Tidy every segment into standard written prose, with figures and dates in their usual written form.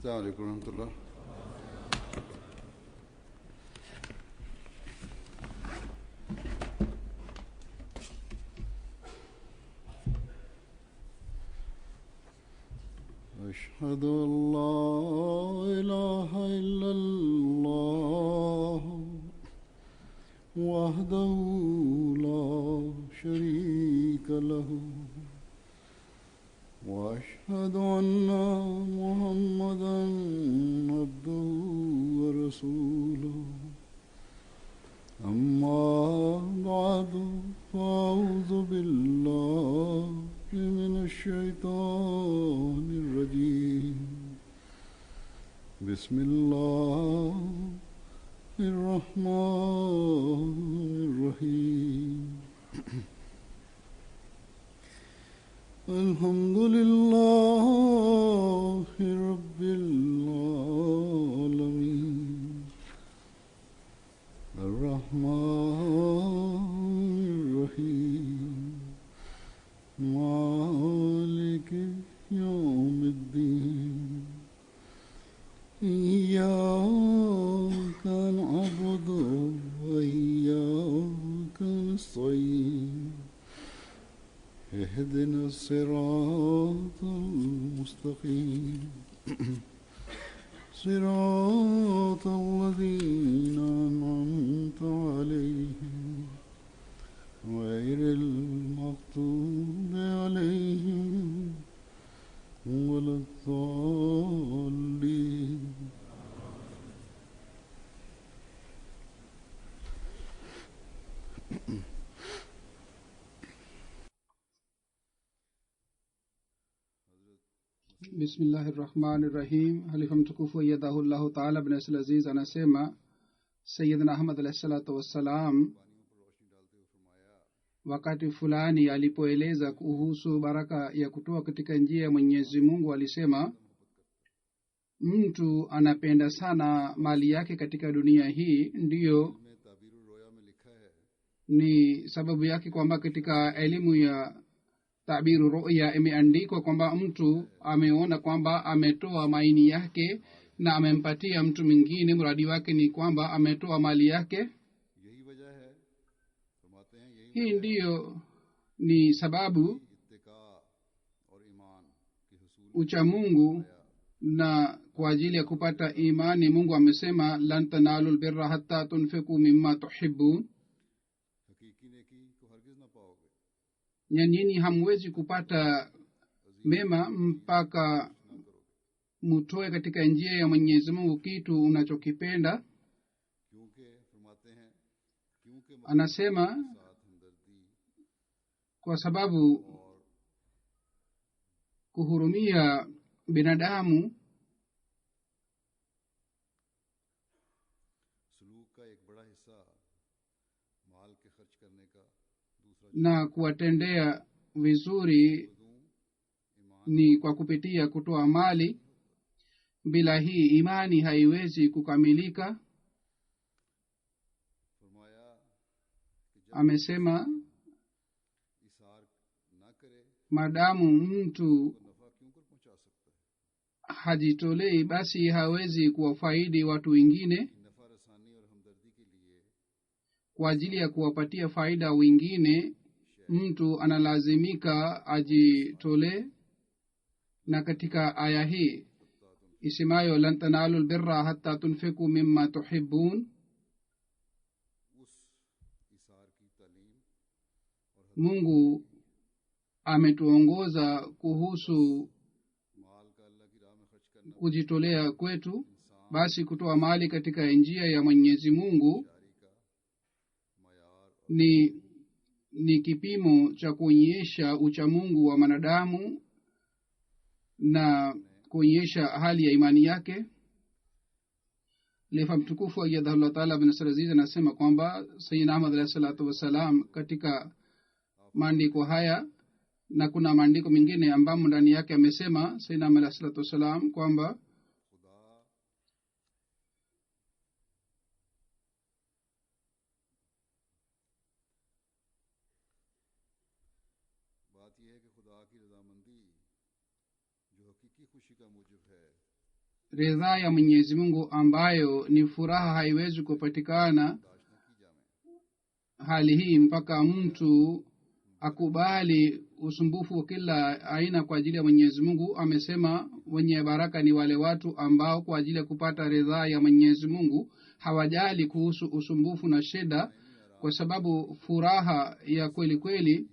السلام عليكم ورحمة الله. أشهد أن لا إله إلا الله وحده لا شريك له وأشهد أن محمدًا عبده ورسوله أما بعد فأعوذ بالله من الشيطان الرجيم بسم الله الرحمن الرحيم الحمد لله رب العالمين الرحمن الرحيم مالك يوم الدين إياك نعبد وإياك نستعين اهدنا الصراط المستقيم صراط الذين أنعمت عليهم غير المغضوب عليهم ولا الضالين. Bismillahirrahmanirrahim. Halifa mtukufu ayyadahullahu ta'ala bin Asl Aziz anasema Sayyidina Ahmad alayhi salatu wassalam wakati fulani alipoeleza kuhusu baraka ya kutoa katika njia ya Mwenyezi Mungu alisema, mtu anapenda sana mali yake katika dunia hii, ndiyo ni sababu yake kwamba katika elimu ya tabiru ru'ya imeandikwa kwamba mtu ameona kwamba ametoa maini yake na amempatia mtu mwingine, mradi wake ni kwamba ametoa mali yake. Hii ndiyo ni sababu ucha Mungu, na kwa ajili ya kupata imani Mungu amesema lan tanalul birra hatta tunfiqu mimma tuhibbun, nyinyi hamwezi kupata mema mpaka mutoe katika njia ya Mwenyezi Mungu kitu unachokipenda. Anasema kwa sababu kuhurumia binadamu na kuwatendea vizuri ni kwa kupitia kutoa mali. Bila hii imani haiwezi kukamilika. Amesema madamu mtu hajitolei basi hawezi kuwafaidi watu wengine. Kwa ajili ya kuwapatia faida wengine mtu analazimika ajitolee. Na katika aya hii isemayo lan tanalul birra hatta tunfiqu mimma tuhibbun, Mungu ametuongoza kuhusu kujitolea kwetu. Basi kutoa mali katika njia ya Mwenyezi Mungu ni kipimo cha kuonyesha uchamungu wa manadamu na kuonyesha hali ya imani yake. Lefa mtukufu ayyadahullah ta'ala bin Asr Aziz anasema kwamba Sayyidina Ahmad alayhi salatu wasalam katika maandiko haya, na kuna maandiko mengine ambamo ndani yake amesema Sayyidina Ahmad alayhi salatu wasalam kwamba बात यह है कि खुदा की रजामंदी जो हकीकी खुशी का मूजिब है ridhaa ya Mwenyezi Mungu ambayo ni furaha haiwezi kupatikana hali hii mpaka mtu akubali usumbufu wa kila aina kwa ajili ya Mwenyezi Mungu. Amesema wenye baraka ni wale watu ambao kwa ajili ya kupata ridhaa ya Mwenyezi Mungu hawajali kuhusu usumbufu na shida, kwa sababu furaha ya kweli kweli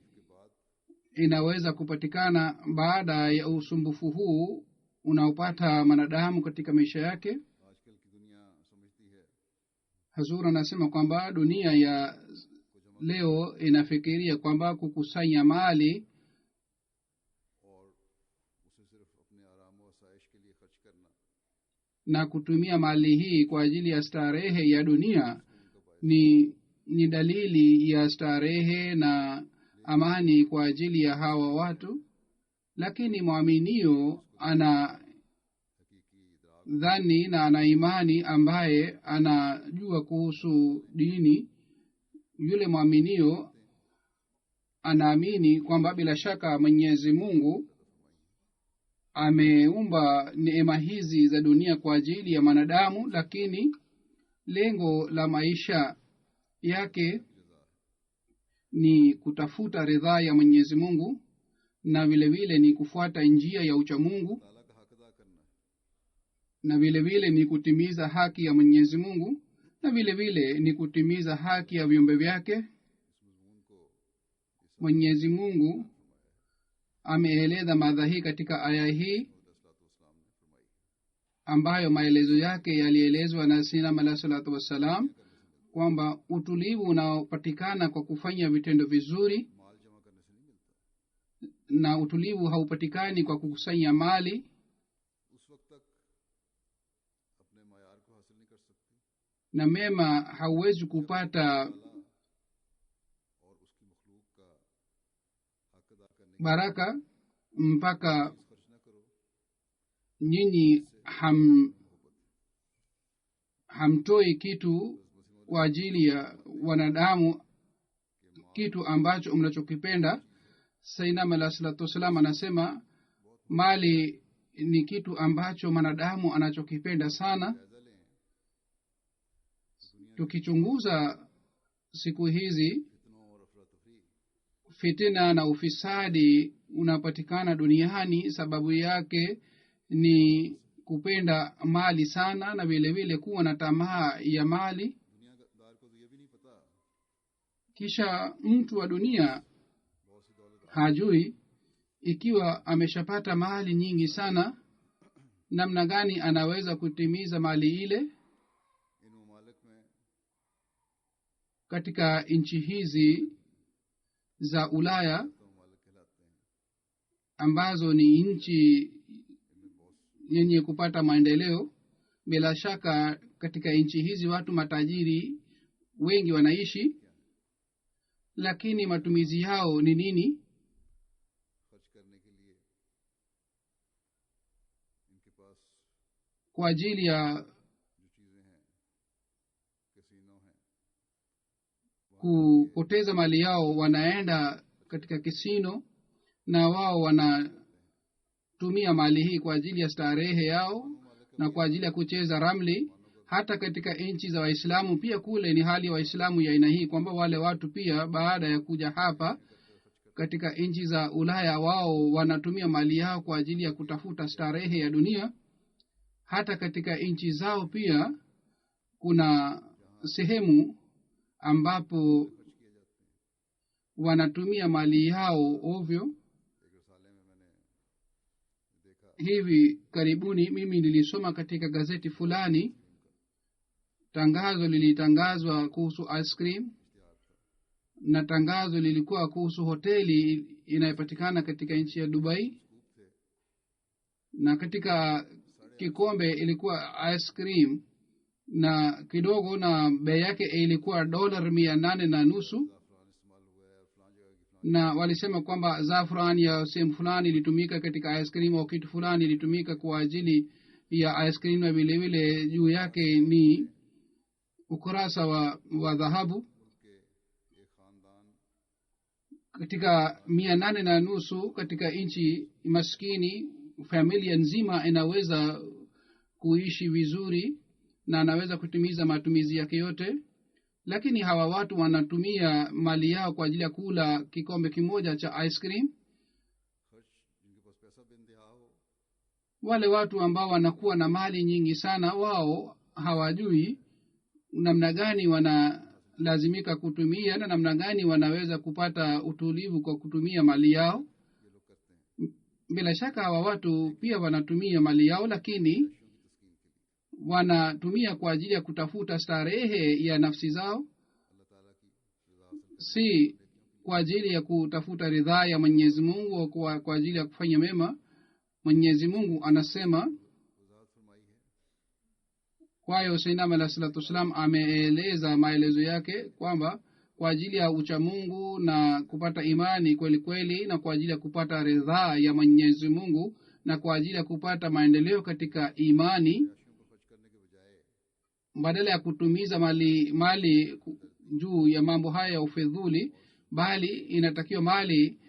inaweza kupatikana baada ya usumbufu huu unaopata mwanadamu katika maisha yake. Hazur anasema kwamba dunia ya leo inafikiria kwamba kukusanya mali na kutumia mali hii kwa ajili ya starehe ya dunia ni dalili ya starehe na amani kwa ajili ya hawa watu. Lakini mwaminio ana dhani na ana imani ambaye anajua kuhusu dini. Yule mwaminio anaamini kwamba bila shaka Mwenyezi Mungu ameumba neema hizi za dunia kwa ajili ya mwanadamu, lakini lengo la maisha yake ni kutafuta ridhaa ya Mwenyezi Mungu, na vile vile ni kufuata njia ya ucha Mungu, na vile vile ni kutimiza haki ya Mwenyezi Mungu, na vile vile ni kutimiza haki ya viumbe vyake. Mwenyezi Mungu ameeleza mada hii katika aya hii ambayo maelezo yake yalielezwa na Sinam alayhi salatu wassalam, kwamba utulivu unaopatikana kwa kufanya vitendo vizuri, na utulivu haupatikani kwa kukusanya mali. Na mema hauwezi kupata baraka mpaka nyinyi hamtoi kitu kwa ajili ya wanadamu, kitu ambacho mnachokipenda. Sayyidina alayhi salatu wasalam anasema mali ni kitu ambacho mwanadamu anachokipenda sana. Tukichunguza siku hizi, fitina na ufisadi unapatikana duniani, sababu yake ni kupenda mali sana na vile vile kuwa na tamaa ya mali. Kisha mtu wa dunia hajui ikiwa ameshapata mali nyingi sana, namna gani anaweza kutimiza mali ile. Katika nchi hizi za Ulaya ambazo ni nchi yenye kupata maendeleo, bila shaka katika nchi hizi watu matajiri wengi wanaishi, lakini matumizi yao ni nini? Kwa ajili ya kupoteza mali yao wanaenda katika kasino, na wao wanatumia mali hii kwa ajili ya starehe yao na kwa ajili ya kucheza ramli. Hata katika nchi za Waislamu pia kule ni hali ya Waislamu ya aina hii, kwamba wale watu pia baada ya kuja hapa katika nchi za Ulaya, wao wanatumia mali yao kwa ajili ya kutafuta starehe ya dunia. Hata katika nchi zao pia kuna sehemu ambapo wanatumia mali yao ovyo. Hivi karibuni mimi nilisoma katika gazeti fulani, tangazo lilitangazwa kuhusu ice cream, na tangazo lilikuwa kuhusu hoteli inayopatikana katika nchi ya Dubai, na katika kikombe ilikuwa ice cream na kidogo, na bei yake ilikuwa $850, na walisema kwamba zafran ya sehemu fulani ilitumika katika ice cream, au kitu fulani ilitumika kwa ajili ya ice cream, na vile vile juu yake ni ukurasa wa dhahabu. Katika 850 katika nchi maskini, familia nzima inaweza kuishi vizuri na anaweza kutimiza matumizi yake yote. Lakini hawa watu wanatumia mali yao kwa ajili ya kula kikombe kimoja cha ice cream. Wale watu ambao wanakuwa na mali nyingi sana, wao hawajui namna gani wanalazimika kutumia na namna gani wanaweza kupata utulivu kwa kutumia mali yao. Bila shaka hawa watu pia wanatumia mali yao, lakini wanatumia kwa ajili ya kutafuta starehe ya nafsi zao, si kwa ajili ya kutafuta ridhaa ya Mwenyezi Mungu, kwa ajili ya kufanya mema. Mwenyezi Mungu anasema, kwa hiyo Sayyidina alayhi salatu wasalam ameeleza maelezo yake kwamba kwa ajili ya ucha Mungu na kupata imani kweli kweli, na kwa ajili ya kupata ridhaa ya Mwenyezi Mungu, na kwa ajili ya kupata maendeleo katika imani, badala ya kutumiza mali juu ya mambo haya ya ufedhuli, bali inatakiwa mali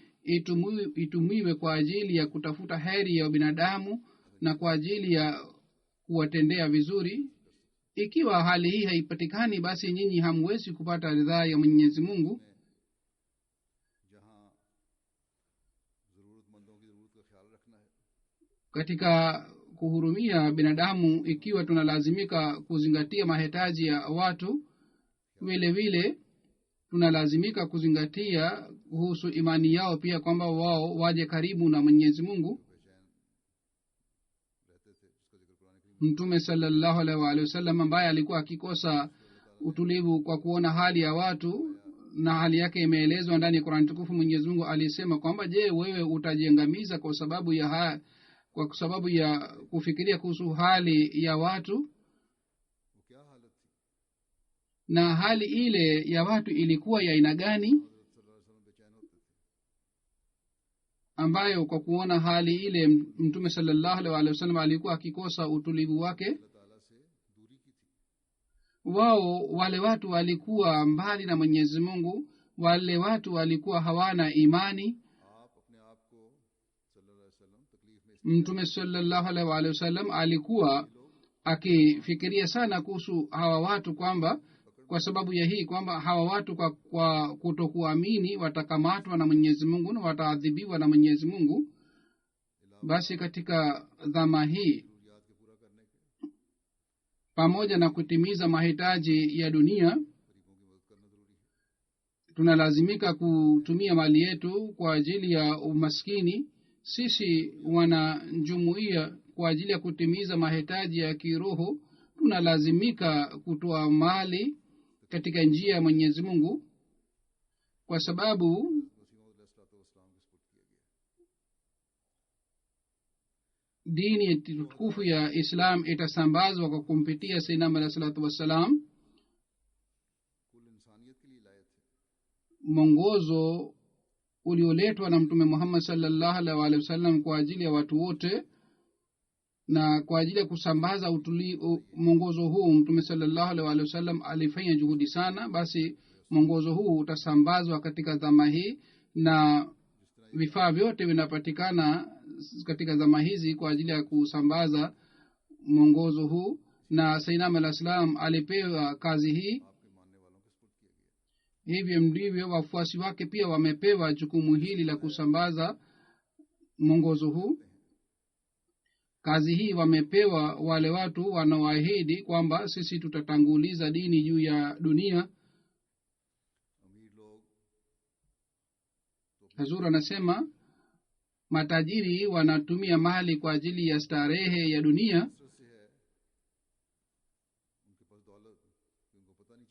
itumiwe kwa ajili ya kutafuta heri ya binadamu na kwa ajili ya kuwatendea vizuri. Ikiwa hali hii haipatikani, basi nyinyi hamwezi kupata ridhaa ya Mwenyezi Mungu. Katika kuhurumia binadamu, ikiwa tunalazimika kuzingatia mahitaji ya watu, vile vile tunalazimika kuzingatia kuhusu imani yao pia, kwamba wao waje karibu na Mwenyezi Mungu. Mtume sallallahu alaihi wasallam ambaye alikuwa akikosa utulivu kwa kuona hali ya watu na hali yake imeelezwa ndani ya Qur'an tukufu, Mwenyezi Mungu alisema kwamba, je, wewe utajiangamiza kwa sababu ya kufikiria kuhusu hali ya watu? Na hali ile ya watu ilikuwa ya aina gani, ambayo kwa kuona hali ile Mtume sallallahu alaihi wasallam alikuwa akikosa utulivu wake? Wale watu walikuwa mbali na Mwenyezi Mungu, wale watu walikuwa hawana imani. Mtume sallallahu alaihi wasallam alikuwa akifikiria sana kuhusu hawa watu, kwamba kwa sababu ya hii kwamba hawa watu kwa kutokuamini watakamatwa na Mwenyezi Mungu na wataadhibiwa na Mwenyezi Mungu. Basi katika dhama hii, pamoja na kutimiza mahitaji ya dunia, tunalazimika kutumia mali yetu kwa ajili ya umaskini. Sisi wanajumuiya, kwa ajili ya kutimiza mahitaji ya kiroho, tunalazimika kutoa mali katika njia ya Mwenyezi Mungu, kwa sababu dini tukufu ya Islam itasambazwa kwa kumpitia Sayyidina alayhi salatu wassalam. Mwongozo ulioletwa na Mtume Muhammad sallallahu alaihi wasallam kwa ajili ya watu wote, na kwa ajili ya kusambaza mwongozo huu Mtume sallallahu alaihi wasallam alifanya juhudi sana. Basi mwongozo huu utasambazwa katika zama hii, na vifaa vyote vinapatikana katika zama hizi kwa ajili ya kusambaza mwongozo huu, na Sayyidina alayhi salam alipewa kazi hii. Hivyo ndivyo wafuasi wake pia wamepewa jukumu hili la kusambaza mwongozo huu. Kazi hii wamepewa wale watu wanaoahidi kwamba sisi tutatanguliza dini juu ya dunia. Hazur anasema matajiri wanatumia mali kwa ajili ya starehe ya dunia.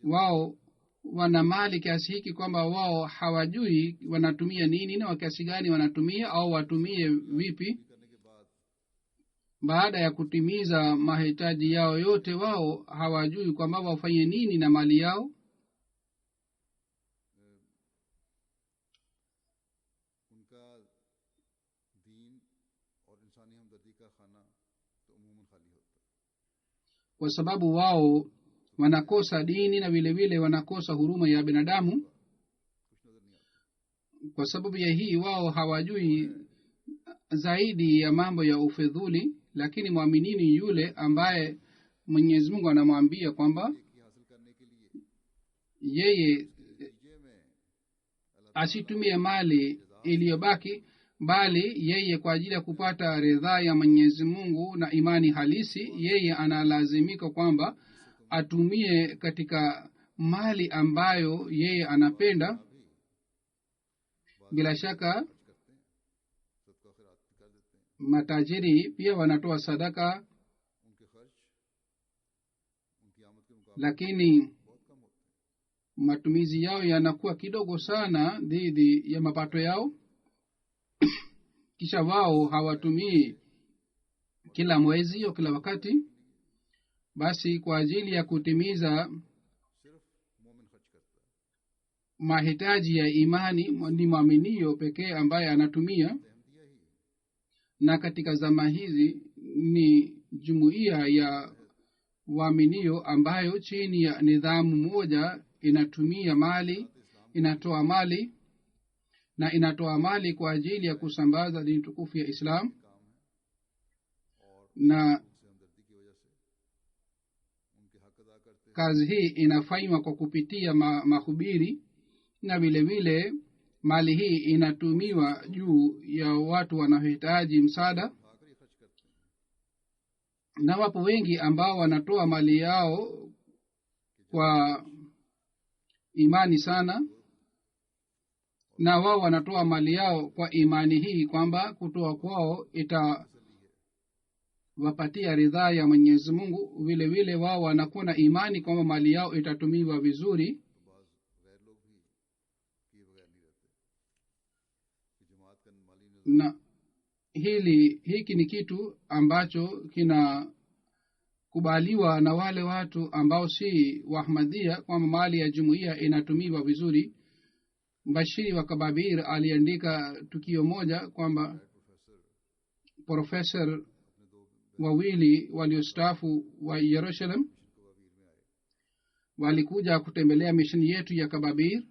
Wao wana mali kiasi hiki kwamba wao hawajui wanatumia nini na kiasi gani wanatumia au watumie vipi. Baada ya kutimiza mahitaji yao yote, wao hawajui kwamba wafanye nini na mali yao. Kwa sababu wao wanakosa dini na vile vile wanakosa huruma ya binadamu. Kwa sababu ya hii wao hawajui zaidi ya mambo ya ufedhuli, lakini mwaminini yule ambaye Mwenyezi Mungu anamwambia kwamba yeye asitumie mali iliyobaki, bali yeye kwa ajili ya kupata ridhaa ya Mwenyezi Mungu na imani halisi, yeye analazimika kwamba atumie katika mali ambayo yeye anapenda. Bila shaka matajiri pia wanatoa sadaka, lakini matumizi yao yanakuwa kidogo sana dhidi ya mapato yao. Kisha wao hawatumii kila mwezi au kila wakati. Basi kwa ajili ya kutimiza mahitaji ya imani ni mwaminio pekee ambaye anatumia. Na katika zama hizi ni jumuiya ya waaminio ambayo chini ya nidhamu moja inatumia mali, inatoa mali na inatoa mali kwa ajili ya kusambaza dini tukufu ya Islam. Na kazi hii inafanywa kwa kupitia mahubiri, na vile vile mali hii inatumiwa juu ya watu wanaohitaji msaada. Na wapo wengi ambao wanatoa mali yao kwa imani sana, na wao wanatoa mali yao kwa imani hii kwamba kutoa kwao itawapatia ridhaa ya Mwenyezi Mungu. Vile vile wao wanakuwa na imani kwamba mali yao itatumiwa vizuri. Na hiki ni kitu ambacho kinakubaliwa na wale watu ambao si Wahmadhia, kwamba mali ya jumuiya inatumiwa vizuri. Bashiri wa Kababir aliandika tukio moja kwamba professor wawili waliostaafu wa Yerusalem walikuja kutembelea misheni yetu ya Kababir.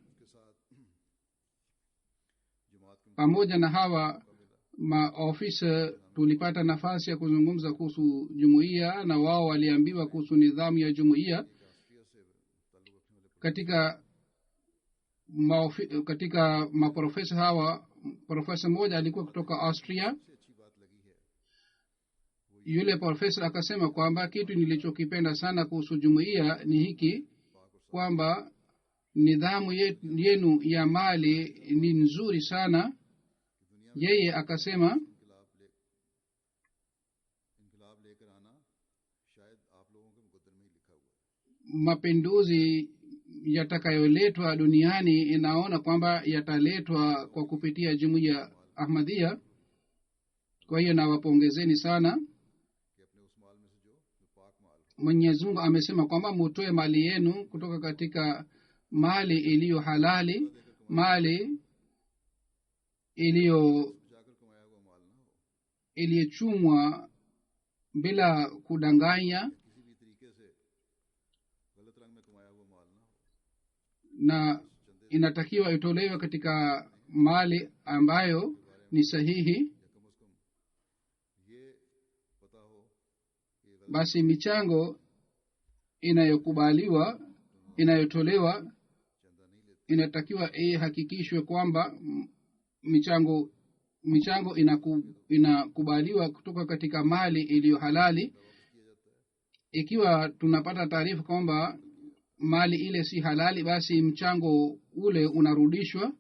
Pamoja na hawa maofisa tulipata nafasi ya kuzungumza kuhusu jumuiya, na wao waliambiwa kuhusu nidhamu ya jumuiya. Katika maprofesa hawa, profesa mmoja alikuwa kutoka Austria. Yule profesa akasema kwamba kitu nilichokipenda sana kuhusu jumuiya ni hiki, kwamba nidhamu yenu ya mali ni nzuri sana. Yeye akasema mapinduzi yatakayoletwa duniani inaona kwamba yataletwa kwa kupitia jumuiya Ahmadiyya. Kwa hiyo nawapongezeni sana. Mwenyezi Mungu amesema kwamba mutoe mali yenu kutoka katika mali iliyo halali, mali iliyochumwa bila kudanganya, na inatakiwa itolewe katika mali ambayo ni sahihi. Basi michango inayokubaliwa, inayotolewa, inatakiwa ihakikishwe kwamba michango inakubaliwa kutoka katika mali iliyo halali. Ikiwa tunapata taarifa kwamba mali ile si halali, basi mchango ule unarudishwa.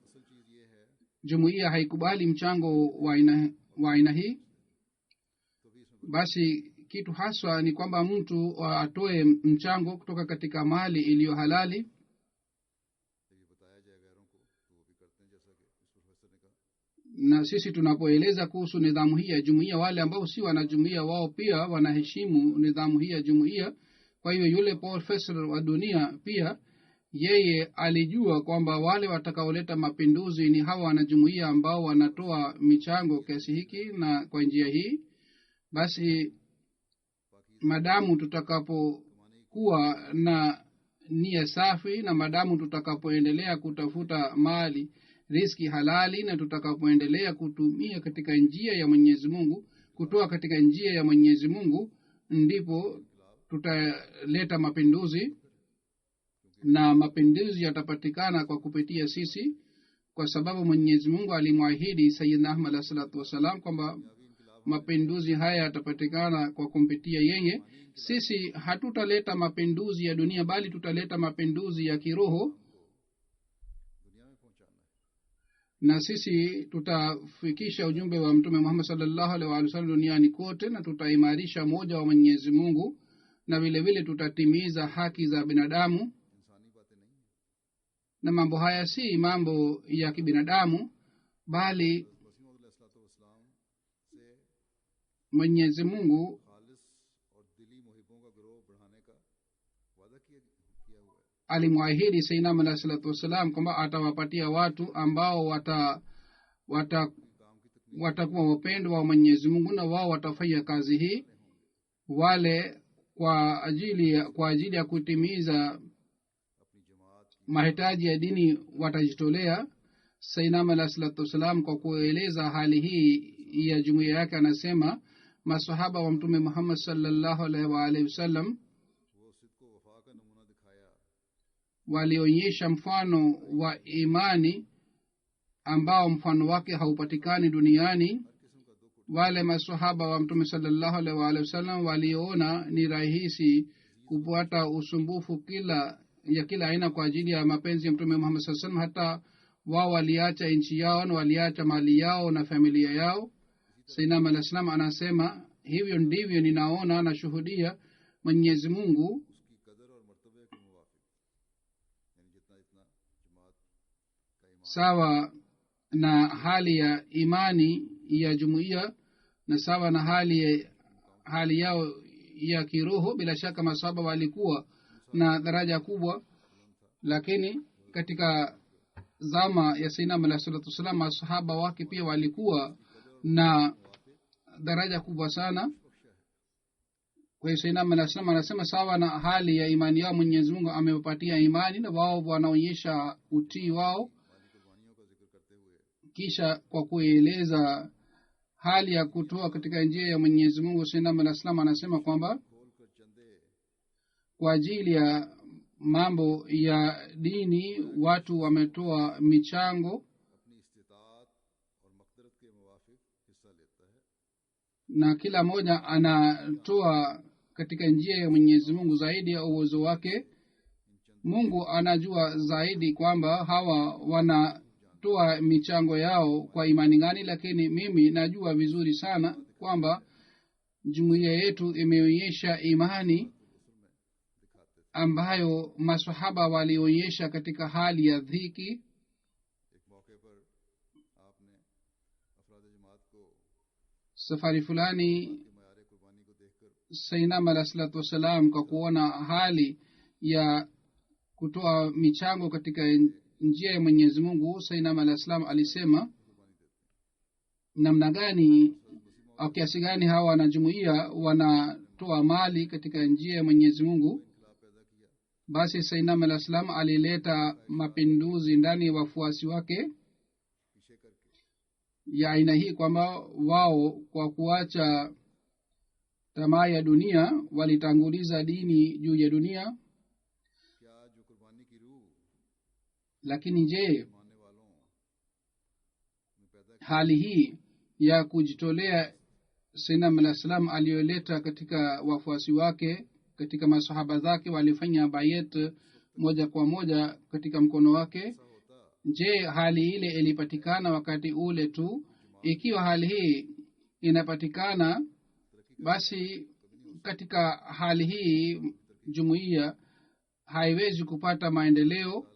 Jumuiya haikubali mchango wa aina hii. Basi kitu haswa ni kwamba mtu atoe mchango kutoka katika mali iliyo halali. Na sisi tunapoeleza kuhusu nidhamu hii ya jumuiya, wale ambao si wanajumuiya wao pia wanaheshimu nidhamu hii ya jumuiya. Kwa hiyo yule professor wa dunia pia yeye alijua kwamba wale watakaoleta mapinduzi ni hawa wanajumuiya ambao wanatoa michango kiasi hiki. Na kwa njia hii basi, madamu tutakapokuwa na nia safi, na madamu tutakapoendelea kutafuta mali riziki halali, na tutakapoendelea kutumia katika njia ya Mwenyezi Mungu, kutoa katika njia ya Mwenyezi Mungu, ndipo tutaleta mapinduzi, na mapinduzi yatapatikana kwa kupitia sisi, kwa sababu Mwenyezi Mungu alimwahidi Sayyidina Ahmad alayhi salatu wasalam kwamba mapinduzi haya yatapatikana kwa kumpitia yeye. Sisi hatutaleta mapinduzi ya dunia, bali tutaleta mapinduzi ya kiroho, na sisi tutafikisha ujumbe wa Mtume Muhammad sallallahu alaihi wasallam duniani kote, na tutaimarisha moja wa Mwenyezi Mungu, na vile vile tutatimiza haki za binadamu. Na mambo haya si mambo ya kibinadamu, bali Mwenyezi Mungu alimwahidi Sayyidina Ahmad alayhi salatu wasalam kwamba atawapatia watu ambao watakuwa wapendwa wa Mwenyezi Mungu, na wao watafanya kazi hii. Wale kwa ajili ya kutimiza mahitaji ya dini watajitolea. Sayyidina Ahmad alayhi salatu wasalam kwa kueleza hali hii ya jumuiya yake anasema, masahaba wa Mtume Muhammad sallallahu alaihi wasallam walionyesha mfano wa imani ambao mfano wake haupatikani duniani. Wale masahaba wa Mtume sallallahu alaihi wasallam waliona ni rahisi kupata usumbufu kila aina kwa ajili ya mapenzi ya Mtume Muhammad sallallahu alaihi wasallam, hata wao waliacha nchi yao na waliacha mali yao na familia yao. Sayyidina Ahmad alayhi salam anasema, hivyo ndivyo ninaona na shuhudia Mwenyezi Mungu sawa na hali ya imani ya jumuiya na sawa na hali yao ya kiroho. Bila shaka masahaba walikuwa na daraja kubwa, lakini katika zama ya Sayyidina Ahmad alayhi wasallam masahaba wake pia walikuwa na daraja kubwa sana. Kwa hiyo Sayyidina Ahmad alayhi wasallam anasema sawa na hali ya imani yao Mwenyezi Mungu amewapatia imani, na wao wanaonyesha utii wao. Kisha kwa kueleza hali ya kutoa katika njia ya Mwenyezi Mungu, Sayyidina Ahmad alayhi wasallam anasema kwamba kwa ajili ya mambo ya dini watu wametoa michango, na kila mmoja anatoa katika njia ya Mwenyezi Mungu zaidi ya uwezo wake. Mungu anajua zaidi kwamba hawa wanatoa michango yao kwa imani gani, lakini mimi najua vizuri sana kwamba jumuiya yetu imeonyesha imani ambayo maswahaba walionyesha katika hali ya dhiki. Safari fulani Sayyidina Ahmad alayhi salatu wasalam kwa kuona hali ya kutoa michango katika njia ya Mwenyezi Mungu, Sayyidina Ahmad alayhi salam alisema namna gani au kiasi gani hawa wanajumuiya wanatoa mali katika njia ya Mwenyezi Mungu. Basi Sayyidina Ahmad alayhi salam alileta mapinduzi ndani ya wafuasi wake ya aina hii kwamba wao kwa kuacha tamaa ya dunia walitanguliza dini juu ya dunia. Lakini je, hali hii ya kujitolea Sayyidina Ahmad alayhi salam aliyoleta katika wafuasi wake, katika masahaba zake walifanya bayat moja kwa moja katika mkono wake, je, hali ile ilipatikana wakati ule tu? Ikiwa hali hii inapatikana, basi katika hali hii jumuiya haiwezi kupata maendeleo.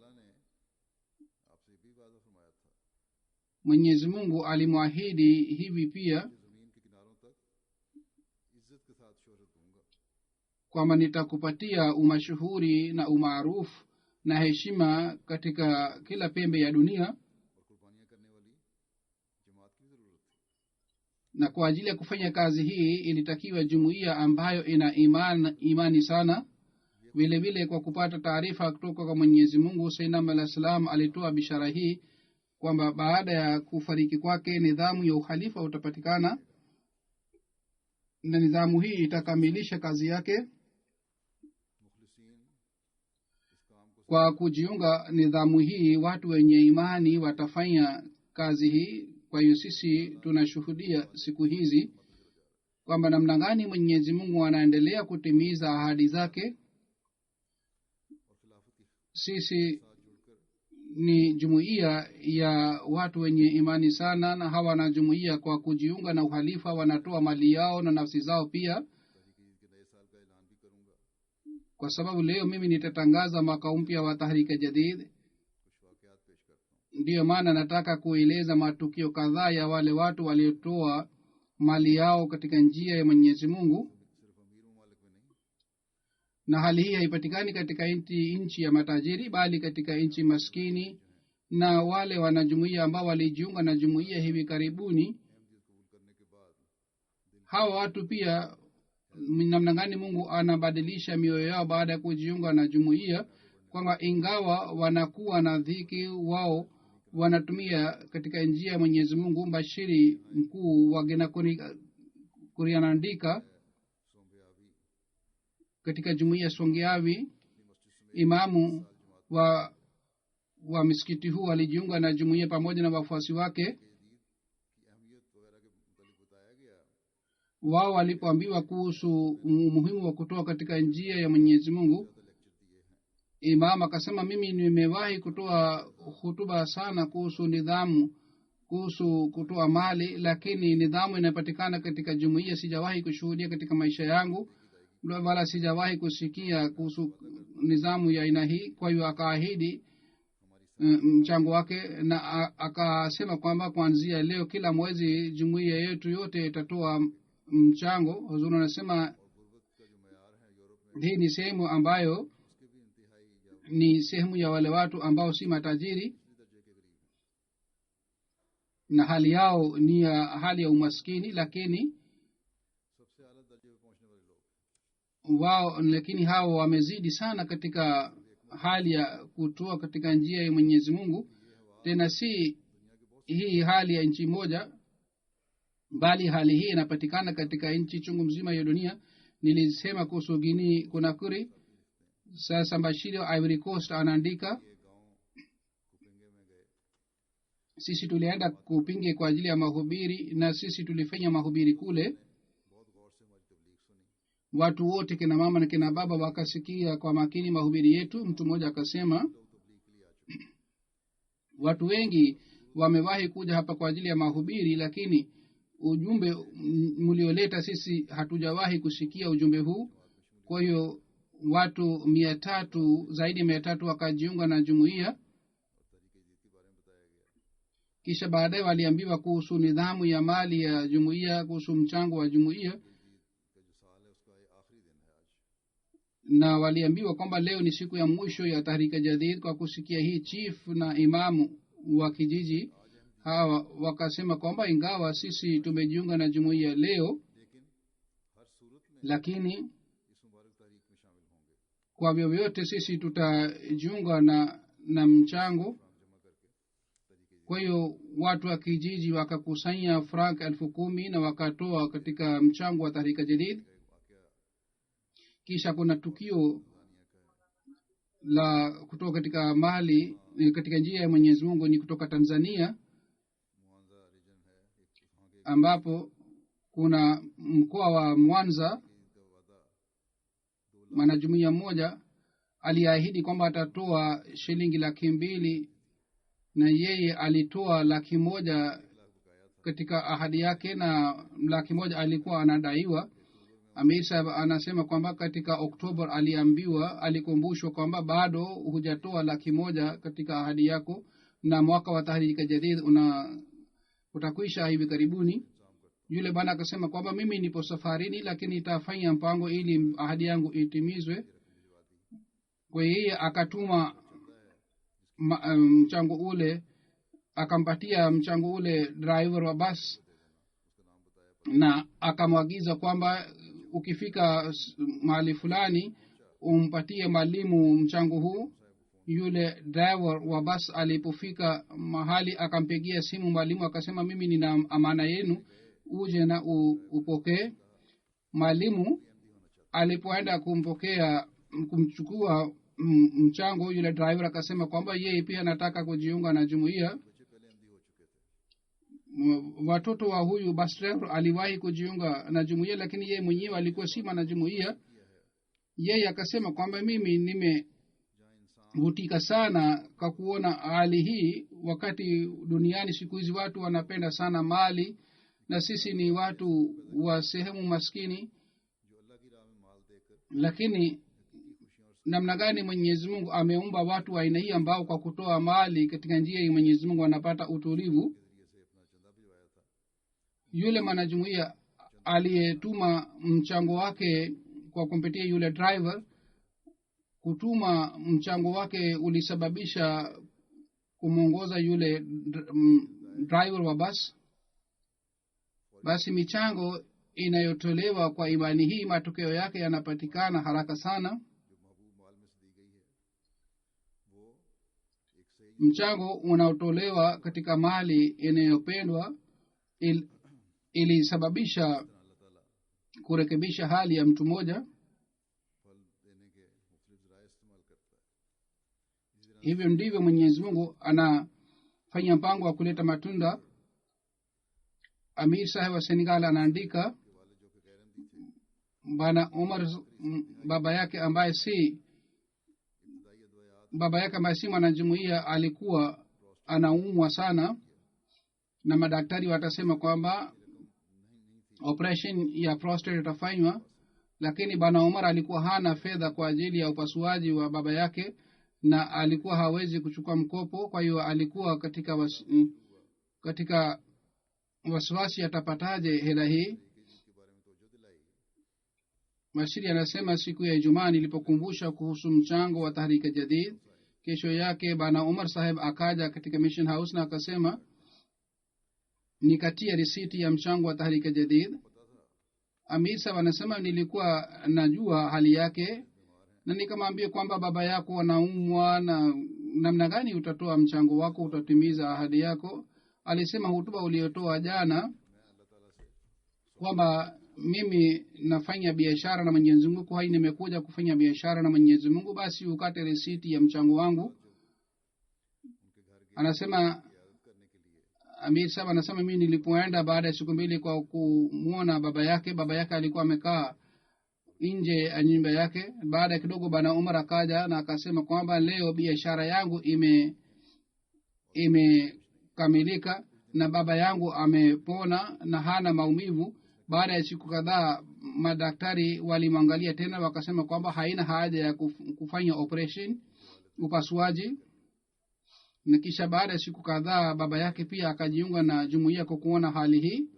Mwenyezi Mungu alimwahidi hivi pia kwamba nitakupatia umashuhuri na umaarufu na heshima katika kila pembe ya dunia. Na kwa ajili ya kufanya kazi hii ilitakiwa jumuiya ambayo ina imani sana. Vile vile kwa kupata taarifa kutoka kwa Mwenyezi Mungu, Sayyidina Ahmad alayhi salam alitoa bishara hii kwamba baada ya kufariki kwake nidhamu ya ukhalifa utapatikana. na nidhamu hii itakamilisha kazi yake. Kwa kujiunga nidhamu hii, watu wenye imani watafanya kazi hii. Kwa hiyo sisi tunashuhudia siku hizi kwamba namna gani Mwenyezi Mungu anaendelea kutimiza ahadi zake. Sisi ni jumuiya ya watu wenye imani sana, na hawa na jumuiya kwa kujiunga na uhalifa wanatoa mali yao na nafsi zao pia. Kwa sababu leo mimi nitatangaza mwaka mpya wa Tahrika Jadid, ndiyo maana nataka kueleza matukio kadhaa ya wale watu waliotoa mali yao katika njia ya Mwenyezi Mungu. Na hali hii haipatikani katika nchi ya matajiri, bali katika nchi maskini. Na wale wanajumuiya ambao walijiunga na jumuiya hivi karibuni, hawa watu pia namna gani Mungu anabadilisha mioyo yao baada ya kujiunga na jumuiya, kwamba ingawa wanakuwa na dhiki, wao wanatumia katika njia ya Mwenyezi Mungu. Mbashiri mkuu wa Genakuri anaandika katika jumuiya Songeavi, imamu wa misikiti huu alijiunga na jumuiya pamoja na wafuasi wake. Wao walipoambiwa kuhusu umuhimu wa kutoa katika njia ya Mwenyezi Mungu, imam akasema, mimi nimewahi kutoa hutuba sana kuhusu nidhamu, kuhusu kutoa mali, lakini nidhamu inapatikana katika jumuiya sijawahi kushuhudia katika maisha yangu, wala sijawahi kusikia kuhusu nidhamu ya aina hii. Kwa hiyo akaahidi mchango wake, na akasema kwamba kuanzia leo kila mwezi jumuiya yetu yote itatoa mchango. Huzuri anasema hii ni sehemu ambayo ni sehemu ya wale watu ambao si matajiri na hali yao ni ya hali ya umaskini, lakini hao wamezidi sana katika hali ya kutoa katika njia ya Mwenyezi Mungu. Tena si hii hali ya nchi moja, bali hali hii inapatikana katika nchi chungu mzima ya dunia. Nilisema kuhusu Guinea Conakry. Sasa Mbashiri wa Ivory Coast anaandika, sisi tulienda Kupinge kwa ajili ya mahubiri, na sisi tulifanya mahubiri kule. Watu wote, kina mama na kina baba, wakasikia kwa makini mahubiri yetu. Mtu mmoja akasema, watu wengi wamewahi kuja hapa kwa ajili ya mahubiri, lakini ujumbe mlioleta sisi hatujawahi kusikia ujumbe huu. Kwa hiyo watu 300, zaidi ya 300 wakajiunga na jumuiya. Kisha baadaye waliambiwa kuhusu nidhamu ya mali ya jumuiya, kuhusu mchango wa jumuiya, na waliambiwa kwamba leo ni siku ya mwisho ya Tahrika Jadid. Kwa kusikia hii, chief na imamu wa kijiji hawa wakasema kwamba ingawa sisi tumejiunga na jumuiya leo, lakini kwa vyovyote sisi tutajiunga na mchango. Kwa hiyo watu wa kijiji wakakusanya franc 10,000 na wakatoa katika mchango wa Tahrika Jadid. Kisha kuna tukio la kutoka katika mali katika njia ya Mwenyezi Mungu, ni kutoka Tanzania, ambapo kuna mkoa wa Mwanza. Mwanajumuiya mmoja aliahidi kwamba atatoa shilingi 200,000, na yeye alitoa 100,000 katika ahadi yake, na 100,000 alikuwa anadaiwa. Amir Sahib anasema kwamba katika Oktoba alikumbushwa kwamba bado hujatoa 100,000 katika ahadi yako, na mwaka wa Tahrika Jadid utakwisha hivi karibuni. Yule bwana akasema kwamba mimi nipo safarini, lakini nitafanya mpango ili ahadi yangu itimizwe. Kwa hiyo akatuma mchango ule, akampatia mchango ule driver wa bus, na akamwagiza kwamba ukifika mahali fulani umpatie mwalimu mchango huu. Yule driver wa bus alipofika mahali akampigia simu mwalimu, akasema, mimi nina amana yenu, uje na upokee. mwalimu alipoenda kumchukua mchango, yule driver akasema kwamba yeye pia anataka kujiunga na jumuiya. Watoto wa huyu bus driver aliwahi kujiunga na jumuiya, lakini yeye mwenyewe alikuwa si mwana jumuiya. Yeye akasema kwamba mimi nimevutika sana kwa kuona hali hii, wakati duniani siku hizi watu wanapenda sana mali na sisi ni watu wa sehemu maskini. Lakini namna gani Mwenyezi Mungu ameumba watu wa aina hii ambao kwa kutoa mali katika njia ya Mwenyezi Mungu wanapata utulivu. Yule mwanajumuiya aliyetuma mchango wake kwa kumpitia yule driver, kutuma mchango wake ulisababisha kumuongoza yule driver wa bus. Basi michango inayotolewa kwa imani hii matokeo yake yanapatikana haraka sana. Mchango unaotolewa katika mali inayopendwa ilisababisha kurekebisha hali ya mtu mmoja. Hivyo ndivyo Mwenyezi Mungu anafanya mpango wa kuleta matunda. Amir Saheb wa Senegal anaandika, Bwana Umar baba yake ambaye si mwanajumuiya alikuwa anaumwa sana, na madaktari watasema kwamba operation ya prostate itafanywa, lakini Bwana Umar alikuwa hana fedha kwa ajili ya upasuaji wa baba yake na alikuwa hawezi kuchukua mkopo. Kwa hiyo alikuwa katika wasiwasi atapataje hela hii. Mashiri anasema siku ya Ijumaa nilipokumbusha kuhusu mchango wa Tahrika Jadid, kesho yake Bwana Umar Saheb akaja katika Mission House na akasema nikatia risiti ya mchango wa Tahrika Jadid. Amir Saheb anasema nilikuwa najua hali yake na nikamwambia kwamba baba yako anaumwa na namna gani utatoa mchango wako, utatimiza ahadi yako. Alisema hutuba uliotoa jana kwamba mimi nafanya biashara na Mwenyezi Mungu, kwa hiyo nimekuja kufanya biashara na Mwenyezi Mungu, basi ukate risiti ya mchango wangu. Anasema Amir Saheb anasema mimi nilipoenda baada ya siku mbili kwa kumuona baba yake alikuwa amekaa nje ya nyumba yake. Baada ya kidogo Bwana Umar akaja na akasema kwamba leo biashara yangu imekamilika na baba yangu amepona na hana maumivu. Baada ya siku kadhaa madaktari walimwangalia tena wakasema kwamba haina haja ya kufanya operation, upasuaji. Na kisha baada ya siku kadhaa baba yake pia akajiunga na jumuiya kwa kuona hali hii.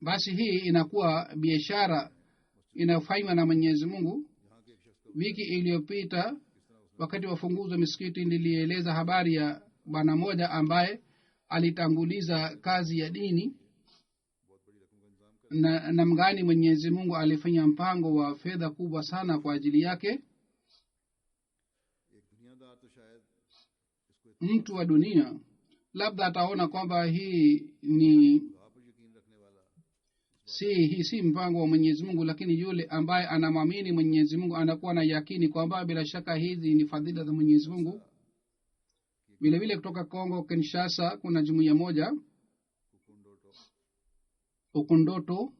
Basi hii inakuwa biashara inayofanywa na Mwenyezi Mungu. Wiki iliyopita wakati wa funguzi wa misikiti nilieleza habari ya bwana moja ambaye alitanguliza kazi ya dini na namgani Mwenyezi Mungu alifanya mpango wa fedha kubwa sana kwa ajili yake. Mtu wa dunia labda ataona kwamba hii si mpango wa Mwenyezi Mungu, lakini yule ambaye anamwamini Mwenyezi Mungu anakuwa na yakini kwamba bila shaka hizi ni fadhila za Mwenyezi Mungu. Vile vile kutoka Kongo Kinshasa kuna jumuiya moja Ukundoto.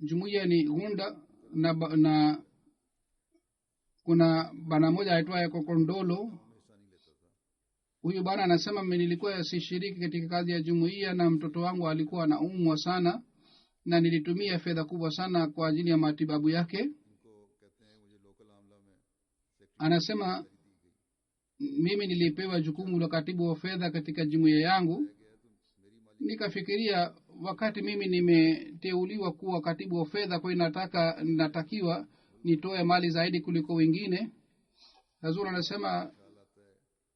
Jumuiya ni Gunda na kuna bana moja aitwaye Kokondolo. Huyu bana anasema mimi nilikuwa sishiriki katika kazi ya jumuiya na mtoto wangu alikuwa anaumwa sana na nilitumia fedha kubwa sana kwa ajili ya matibabu yake. Anasema mimi nilipewa jukumu la katibu wa fedha katika jumuiya yangu. Nikafikiria wakati mimi nimeteuliwa kuwa katibu wa fedha, kwa natakiwa nitoe mali zaidi kuliko wengine. Hazur anasema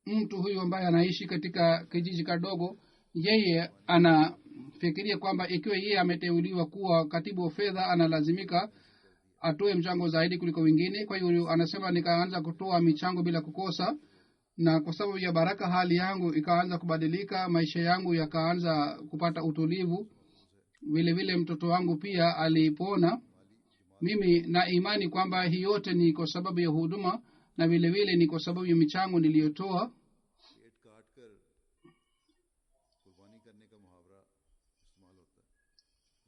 mtu huyu ambaye anaishi katika kijiji kadogo, yeye anafikiria kwamba ikiwa yeye ameteuliwa kuwa katibu wa fedha analazimika atoe mchango zaidi kuliko wengine. Kwa hiyo anasema nikaanza kutoa michango bila kukosa. na kwa sababu ya baraka hali yangu ikaanza kubadilika, maisha yangu yakaanza kupata utulivu. Vile vile mtoto wangu pia alipona. Mimi na imani kwamba hii yote ni kwa sababu ya huduma, na vile vile ni kwa sababu ya michango niliyotoa. पेट काट कर कुर्बानी करने का मुहावरा इस्तेमाल होता है,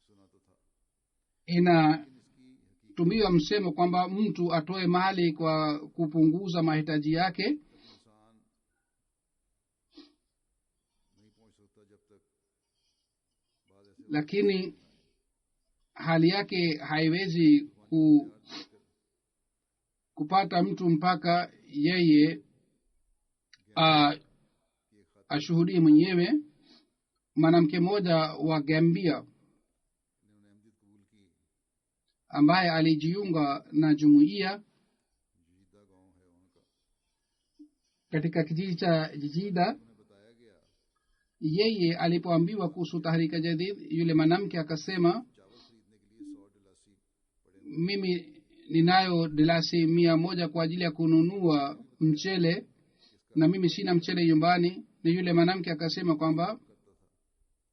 सुना तो था। Inatumiwa msemo kwamba mtu atoe mali kwa kupunguza mahitaji yake, इंसान नहीं पहुंच सकता जब तक बाद ऐसे lakini hali yake haiwezi kupata mtu mpaka yeye ashuhudie mwenyewe. Mwanamke mmoja wa Gambia इन्होंने अहमदियत कबूल की, ambaye alijiunga na jumuiya जीदा गांव है उनका, katika kijiji cha Jijida, उन्हें बताया गया yeye alipoambiwa kuhusu Tahrika Jadid, yule mwanamke akasema, चावल खरीदने के लिए 100 डिलासी पड़े, mimi ninayo dilasi 100 kwa ajili ya kununua mchele na mimi sina mchele nyumbani. Na yule mwanamke akasema kwamba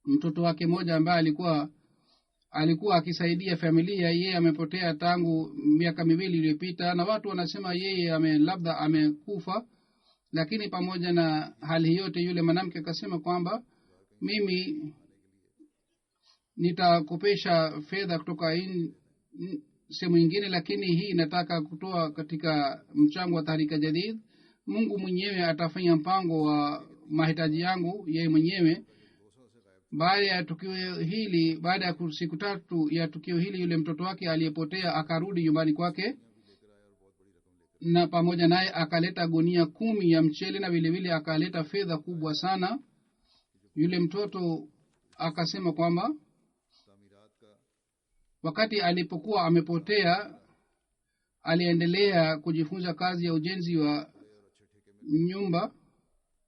mtoto wake mmoja ambaye alikuwa akisaidia familia, yeye amepotea tangu miaka 2 iliyopita, na watu wanasema yeye labda amekufa. Lakini pamoja na hali yote, yule mwanamke akasema kwamba mimi nitakopesha fedha kutoka sehemu nyingine, lakini hii nataka kutoa katika mchango wa Tahrika Jadid. Mungu mwenyewe atafanya mpango wa mahitaji yangu yeye mwenyewe. Baada ya tukio hili, baada ya siku 3 ya tukio hili, yule mtoto wake aliyepotea akarudi nyumbani kwake, na pamoja naye akaleta gunia 10 ya mchele, na vile vile akaleta fedha kubwa sana. Yule mtoto akasema kwamba wakati alipokuwa amepotea aliendelea kujifunza kazi ya ujenzi wa nyumba,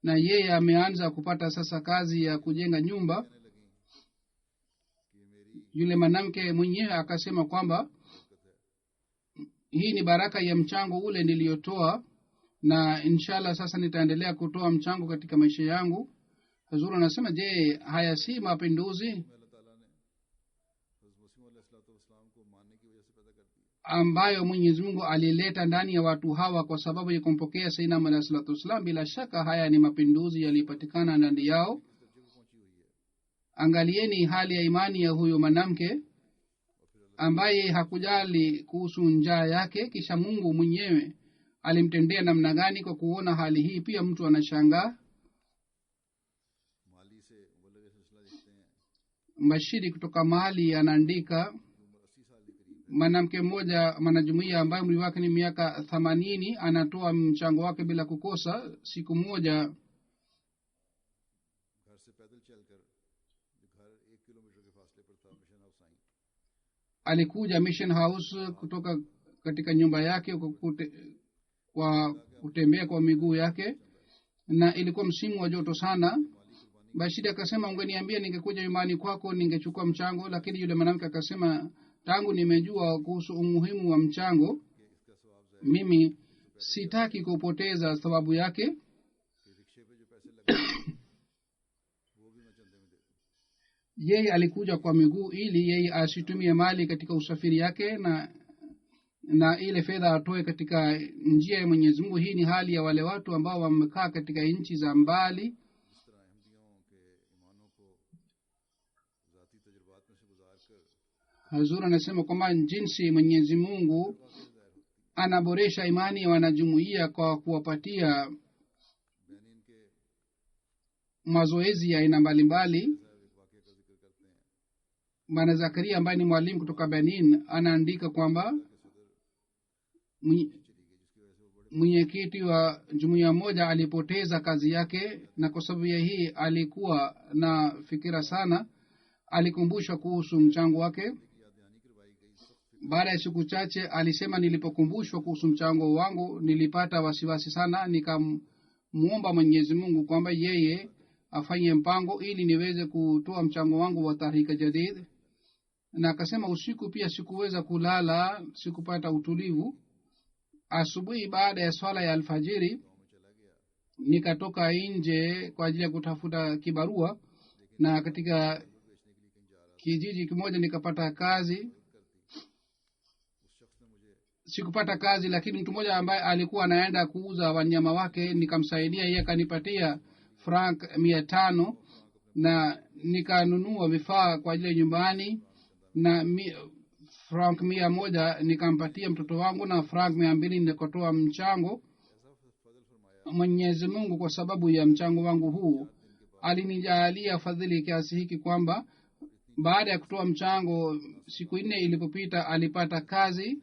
na yeye ameanza kupata sasa kazi ya kujenga nyumba. Yule mwanamke mwenyewe akasema kwamba hii ni baraka ya mchango ule niliyotoa, na inshallah sasa nitaendelea kutoa mchango katika maisha yangu. Hazur anasema, je, haya si mapinduzi ambayo Mwenyezi Mungu alileta ndani ya watu hawa kwa sababu ya kumpokea Sayyidina Muhammad sallallahu alaihi wasallam? Bila shaka haya ni mapinduzi yalipatikana ndani yao. Angalieni hali ya imani ya huyo mwanamke ambaye hakujali kuhusu njaa yake, kisha Mungu mwenyewe alimtendea namna gani. Kwa kuona hali hii pia mtu anashangaa. Mashiri kutoka Mali anaandika, mwanamke mmoja mwanajumuiya ambaye umri wake ni miaka 80 anatoa mchango wake bila kukosa. Siku moja alikuja Mission House kutoka katika nyumba yake kwa kutembea kwa miguu yake, na ilikuwa msimu wa joto sana. Bashiri akasema, ungeniambia ningekuja nyumbani kwako ningechukua mchango. Lakini yule mwanamke akasema, tangu nimejua kuhusu umuhimu wa mchango, mimi sitaki kupoteza sababu yake. Yeye alikuja kwa miguu ili yeye asitumie mali katika usafiri yake, na ile fedha atoe katika njia ya Mwenyezi Mungu. Hii ni hali ya wale watu ambao wamekaa katika nchi za mbali. Hazur anasema kwamba jinsi Mwenyezi Mungu anaboresha imani ya wanajumuiya kwa kuwapatia mazoezi ya aina mbalimbali. Bwana Zakaria ambaye ni mwalimu kutoka Benin anaandika kwamba mwenyekiti wa jumuiya moja alipoteza kazi yake, na kwa sababu ya hii alikuwa na fikira sana. Alikumbushwa kuhusu mchango wake. Baada ya siku chache alisema, nilipokumbushwa kuhusu mchango wangu nilipata wasiwasi sana. Nikamuomba Mwenyezi Mungu kwamba yeye afanye mpango ili niweze kutoa mchango wangu wa Tahrika Jadid. Na akasema usiku pia sikuweza kulala, sikupata utulivu. Asubuhi baada ya swala ya alfajiri nikatoka nje kwa ajili ya kutafuta kibarua, na katika kijiji kimoja nikapata kazi. Sikupata kazi, lakini mtu mmoja ambaye alikuwa anaenda kuuza wanyama wake nikamsaidia. Yeye akanipatia franc 500 na nikanunua vifaa kwa ajili ya nyumbani, na franc 100 nikampatia mtoto wangu, na franc 200 nikatoa mchango. Mwenyezi Mungu kwa sababu ya mchango wangu huu alinijalia fadhili kiasi hiki kwamba baada ya kutoa mchango siku 4 ilipopita alipata kazi.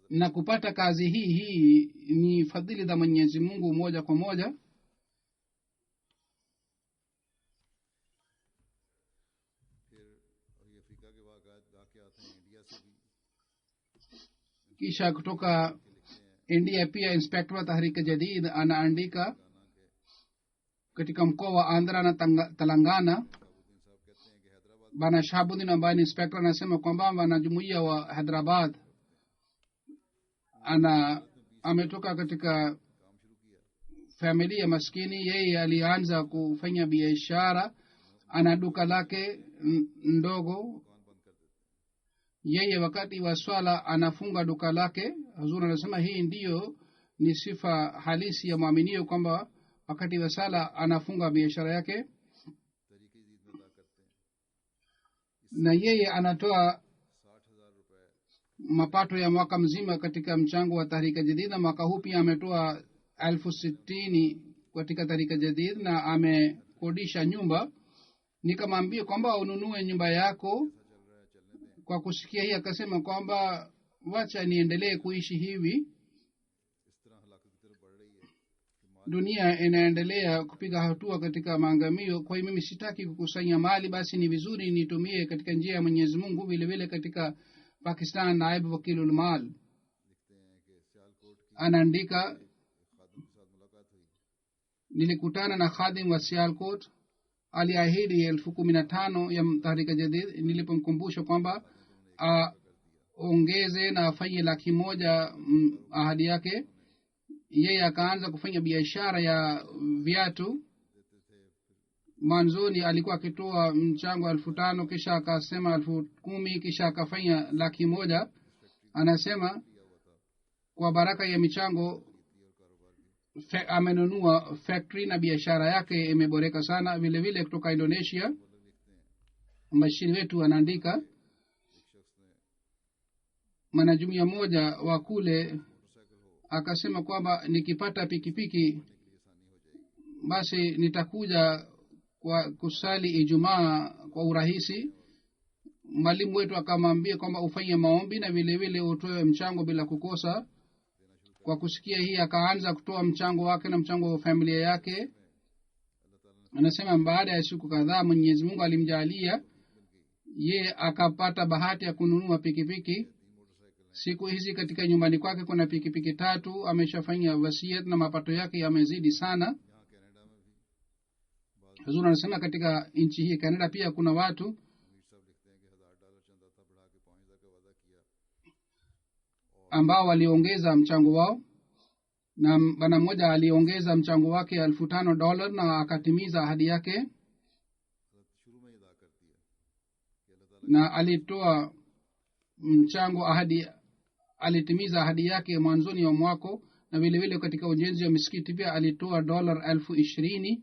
Na kupata kazi hii ni fadhili za Mwenyezi Mungu moja kwa moja. Kisha kutoka India pia inspector wa Tahriki Jadid anaandika katika mkoa wa Andhra na Telangana. Bana Shahabuddin ambaye ni inspector anasema kwamba wanajumuiya wa Hyderabad ametoka katika familia maskini. Yeye alianza kufanya biashara, ana duka lake ndogo. Yeye wakati wa swala anafunga duka lake. Hazur anasema hii ndiyo ni sifa halisi ya muaminio, kwamba wakati wa sala anafunga biashara yake. Na yeye anatoa mapato ya mwaka mzima katika mchango wa Tahrika Jadid. Mwaka huu pia ametoa 60,000 katika Tahrika Jadid na amekodisha nyumba. Nikamwambia kwamba ununue nyumba yako. Kwa kusikia hii akasema kwamba wacha niendelee kuishi hivi, dunia inaendelea kupiga hatua katika maangamio. Kwa hiyo mimi sitaki kukusanya mali, basi ni vizuri nitumie katika njia ya Mwenyezi Mungu. Vile vile katika Pakistan naib wakilul mal anaandika, nilikutana na khadim wa Sialkot, aliahidi 15,000 ya Tahrika Jadid. Nilipomkumbusha kwamba ongeze na afanye 100,000 ahadi yake, yeye akaanza kufanya biashara ya viatu. Manzoni alikuwa akitoa mchango 5,000, kisha akasema 10,000, kisha akafanya 100,000. Anasema kwa baraka ya michango amenunua factory na biashara yake imeboreka sana. Vile vile kutoka Indonesia mashini wetu anaandika, mwanajumuiya moja wa kule akasema kwamba nikipata pikipiki basi nitakuja kwa kusali Ijumaa kwa urahisi. Mwalimu wetu akamwambia kwamba ufanye maombi na vile vile utoe mchango bila kukosa. Kwa kusikia hii akaanza kutoa mchango wake na mchango wa familia yake. Anasema baada ya siku kadhaa Mwenyezi Mungu alimjalia ye akapata bahati ya kununua pikipiki. Siku hizi katika nyumbani kwake kuna pikipiki 3. Ameshafanya wasiat na mapato yake yamezidi sana. Hazur anasema katika nchi hii Canada pia kuna watu ambao waliongeza mchango wao, na bwana mmoja aliongeza mchango wake $5,000 na akatimiza ahadi yake, na alitoa mchango ahadi, alitimiza ahadi yake mwanzoni wa mwaka. Na vile vile katika ujenzi wa misikiti pia alitoa $20,000.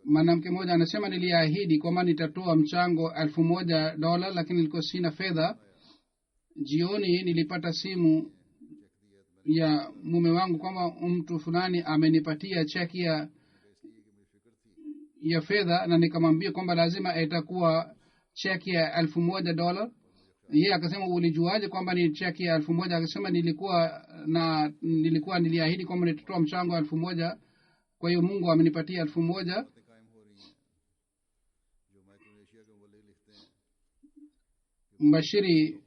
Mwanamke mmoja anasema niliahidi kwamba nitatoa mchango $1,000, lakini nilikuwa sina fedha. Jioni nilipata simu ya mume wangu kwamba mtu fulani amenipatia cheki ya fedha, na nikamwambia kwamba lazima itakuwa cheki ya $1,000. Yeye akasema ulijuaje kwamba ni cheki ya 1,000? Akasema niliahidi kwamba nitatoa mchango 1,000, kwa hiyo Mungu amenipatia 1,000. Mbashiri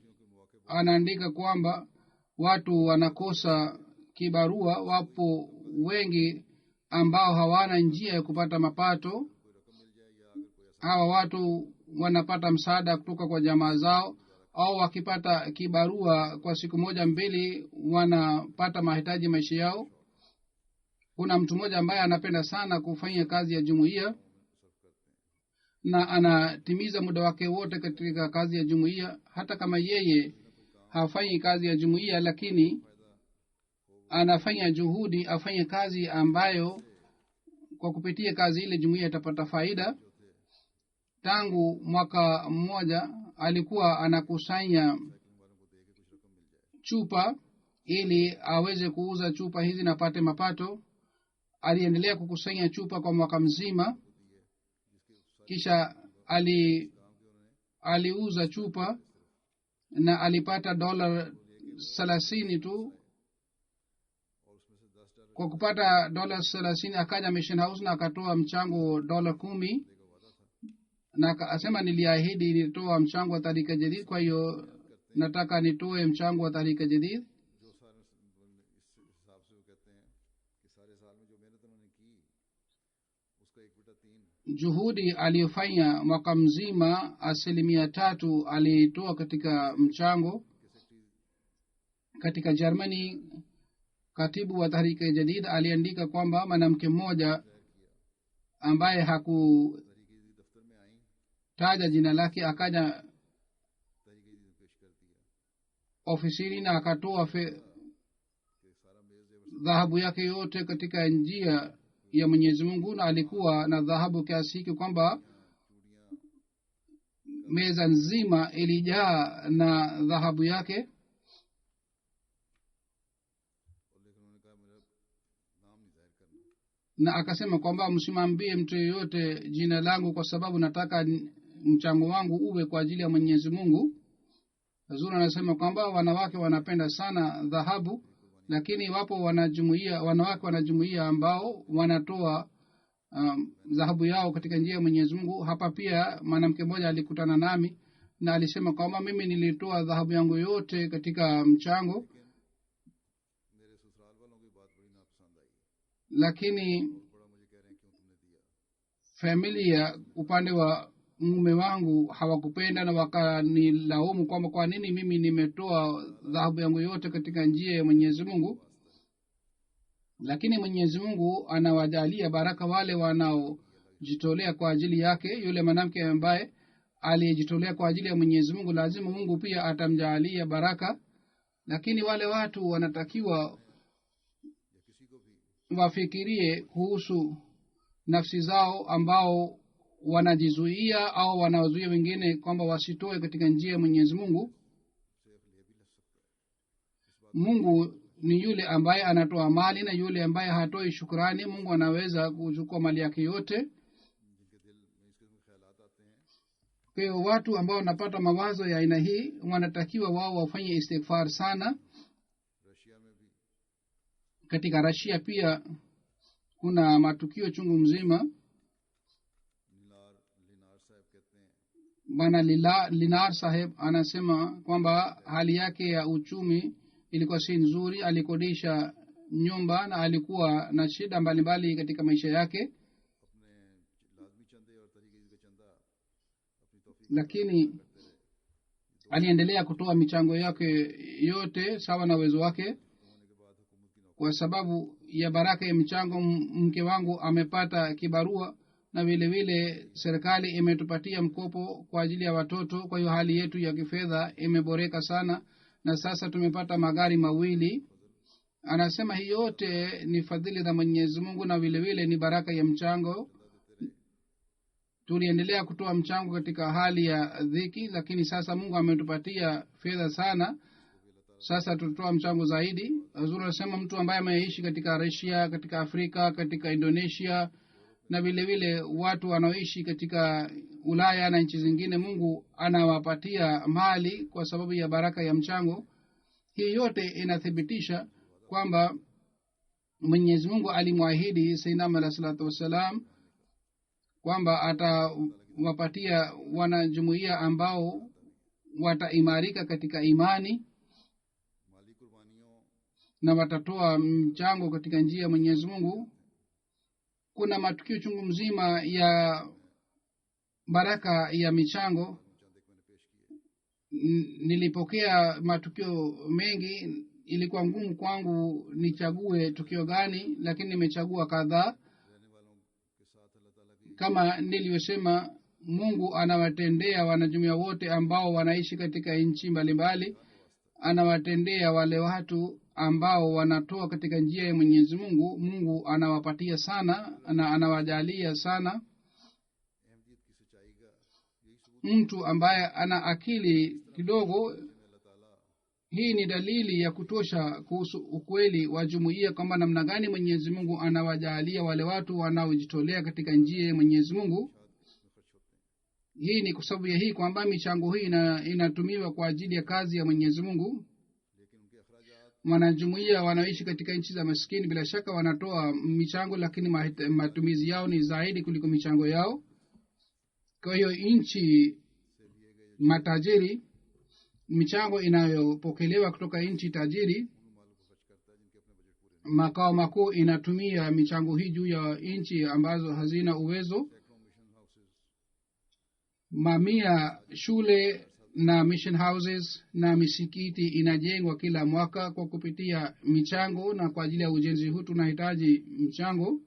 anaandika kwamba watu wanakosa kibarua. Wapo wengi ambao hawana njia ya kupata mapato. Hawa watu wanapata msaada kutoka kwa jamaa zao, au wakipata kibarua kwa siku moja mbili wanapata mahitaji maisha yao. Kuna mtu mmoja ambaye anapenda sana kufanya kazi ya jumuiya na anatimiza muda wake wote katika kazi ya jumuiya. Hata kama yeye hafanyi kazi ya jumuiya, lakini anafanya juhudi afanye kazi ambayo kwa kupitia kazi ile jumuiya itapata faida. Tangu mwaka mmoja alikuwa anakusanya chupa ili aweze kuuza chupa hizi na apate mapato. Aliendelea kukusanya chupa kwa mwaka mzima, kisha aliuza chupa na alipata $30 tu. Kwa kupata $30 akaja mission house na akatoa mchango $10, na akasema niliahidi nitoa mchango wa Tahrika Jadid, kwa hiyo nataka nitoe mchango wa Tahrika Jadid. Juhudi aliyofanya mwaka mzima 3% alitoa katika mchango. Katika Germany katibu wa Tahrika Jadid aliandika kwamba mwanamke mmoja ambaye hakutaja jina lake akaja ofisini na akatoa dhahabu yake yote katika njia ya Mwenyezi Mungu, na alikuwa na dhahabu kiasi hiki kwamba meza nzima ilijaa na dhahabu yake. Na akasema kwamba msimwambie mtu yeyote jina langu, kwa sababu nataka mchango wangu uwe kwa ajili ya Mwenyezi Mungu. Hazur anasema kwamba wanawake wanapenda sana dhahabu, lakini wapo wanawake wanajumuia ambao wanatoa dhahabu yao katika njia ya Mwenyezi Mungu. Hapa pia mwanamke mmoja alikutana nami na alisema kwamba mimi nilitoa dhahabu yangu yote katika mchango, lakini familia upande wa mume wangu hawakupenda na wakanilaumu kwamba kwa nini mimi nimetoa dhahabu yangu yote katika njia ya Mwenyezi Mungu. Lakini Mwenyezi Mungu anawajalia baraka wale wanaojitolea kwa ajili yake. Yule mwanamke ambaye alijitolea kwa ajili ya Mwenyezi Mungu, lazima Mungu pia atamjalia baraka. Lakini wale watu wanatakiwa wafikirie kuhusu nafsi zao ambao wanajizuia au wanawazuia wengine kwamba wasitoe katika njia ya Mwenyezi Mungu. Mungu ni yule ambaye anatoa mali, na yule ambaye hatoi shukrani Mungu anaweza kuchukua mali yake yote. Kwa hiyo watu ambao wanapata mawazo ya aina hii wanatakiwa wao wafanye istighfar sana. Katika Russia pia kuna matukio chungu mzima. Bwana Linar Saheb anasema kwamba hali yake ya uchumi ilikuwa si nzuri. Alikodisha nyumba na alikuwa na shida mbalimbali katika maisha yake, lakini aliendelea kutoa michango yake yote sawa na uwezo wake. Kwa sababu ya baraka ya michango, mke wangu amepata kibarua, na vile vile serikali imetupatia mkopo kwa ajili ya watoto. Kwa hiyo hali yetu ya kifedha imeboreka sana, na sasa tumepata magari mawili. Anasema hii yote ni fadhili za Mwenyezi Mungu na vile vile ni baraka ya mchango. Tuliendelea kutoa mchango katika hali ya dhiki, lakini sasa Mungu ametupatia fedha sana, sasa tutatoa mchango zaidi. Hazur anasema mtu ambaye ameishi katika Russia, katika Afrika, katika Indonesia na vile vile watu wanaoishi katika Ulaya na nchi zingine, Mungu anawapatia mali kwa sababu ya baraka ya mchango. Hii yote inathibitisha kwamba Mwenyezi Mungu alimwahidi Sayyidina Muhammad sallallahu alaihi wasallam kwamba atawapatia wanajumuiya ambao wataimarika katika imani na watatoa mchango katika njia ya Mwenyezi Mungu. Kuna matukio chungu mzima ya baraka ya michango, nilipokea matukio mengi. Ilikuwa ngumu kwangu nichague tukio gani, lakini nimechagua kadhaa. Kama nilivyosema, Mungu anawatendea wanajumuiya wote ambao wanaishi katika nchi mbalimbali. Anawatendea wale watu ambao wanatoa katika njia ya Mwenyezi Mungu. Mungu anawapatia sana na anawajalia sana. Mtu ambaye ana akili kidogo, hii ni dalili ya kutosha kuhusu ukweli wa jumuiya, kwamba namna gani Mwenyezi Mungu anawajalia wale watu wanaojitolea katika njia ya Mwenyezi Mungu. Hii ni kwa sababu ya hii kwamba michango hii inatumiwa kwa ajili ya kazi ya Mwenyezi Mungu. Wanajumuiya wanaoishi katika nchi za maskini bila shaka wanatoa michango, lakini matumizi yao ni zaidi kuliko michango yao. Kwa hiyo nchi matajiri, michango inayopokelewa kutoka nchi tajiri, makao makuu inatumia michango hii juu ya nchi ambazo hazina uwezo. Mamia shule na mission houses na misikiti inajengwa kila mwaka kwa kupitia michango, na kwa ajili ya ujenzi huu tunahitaji mchango,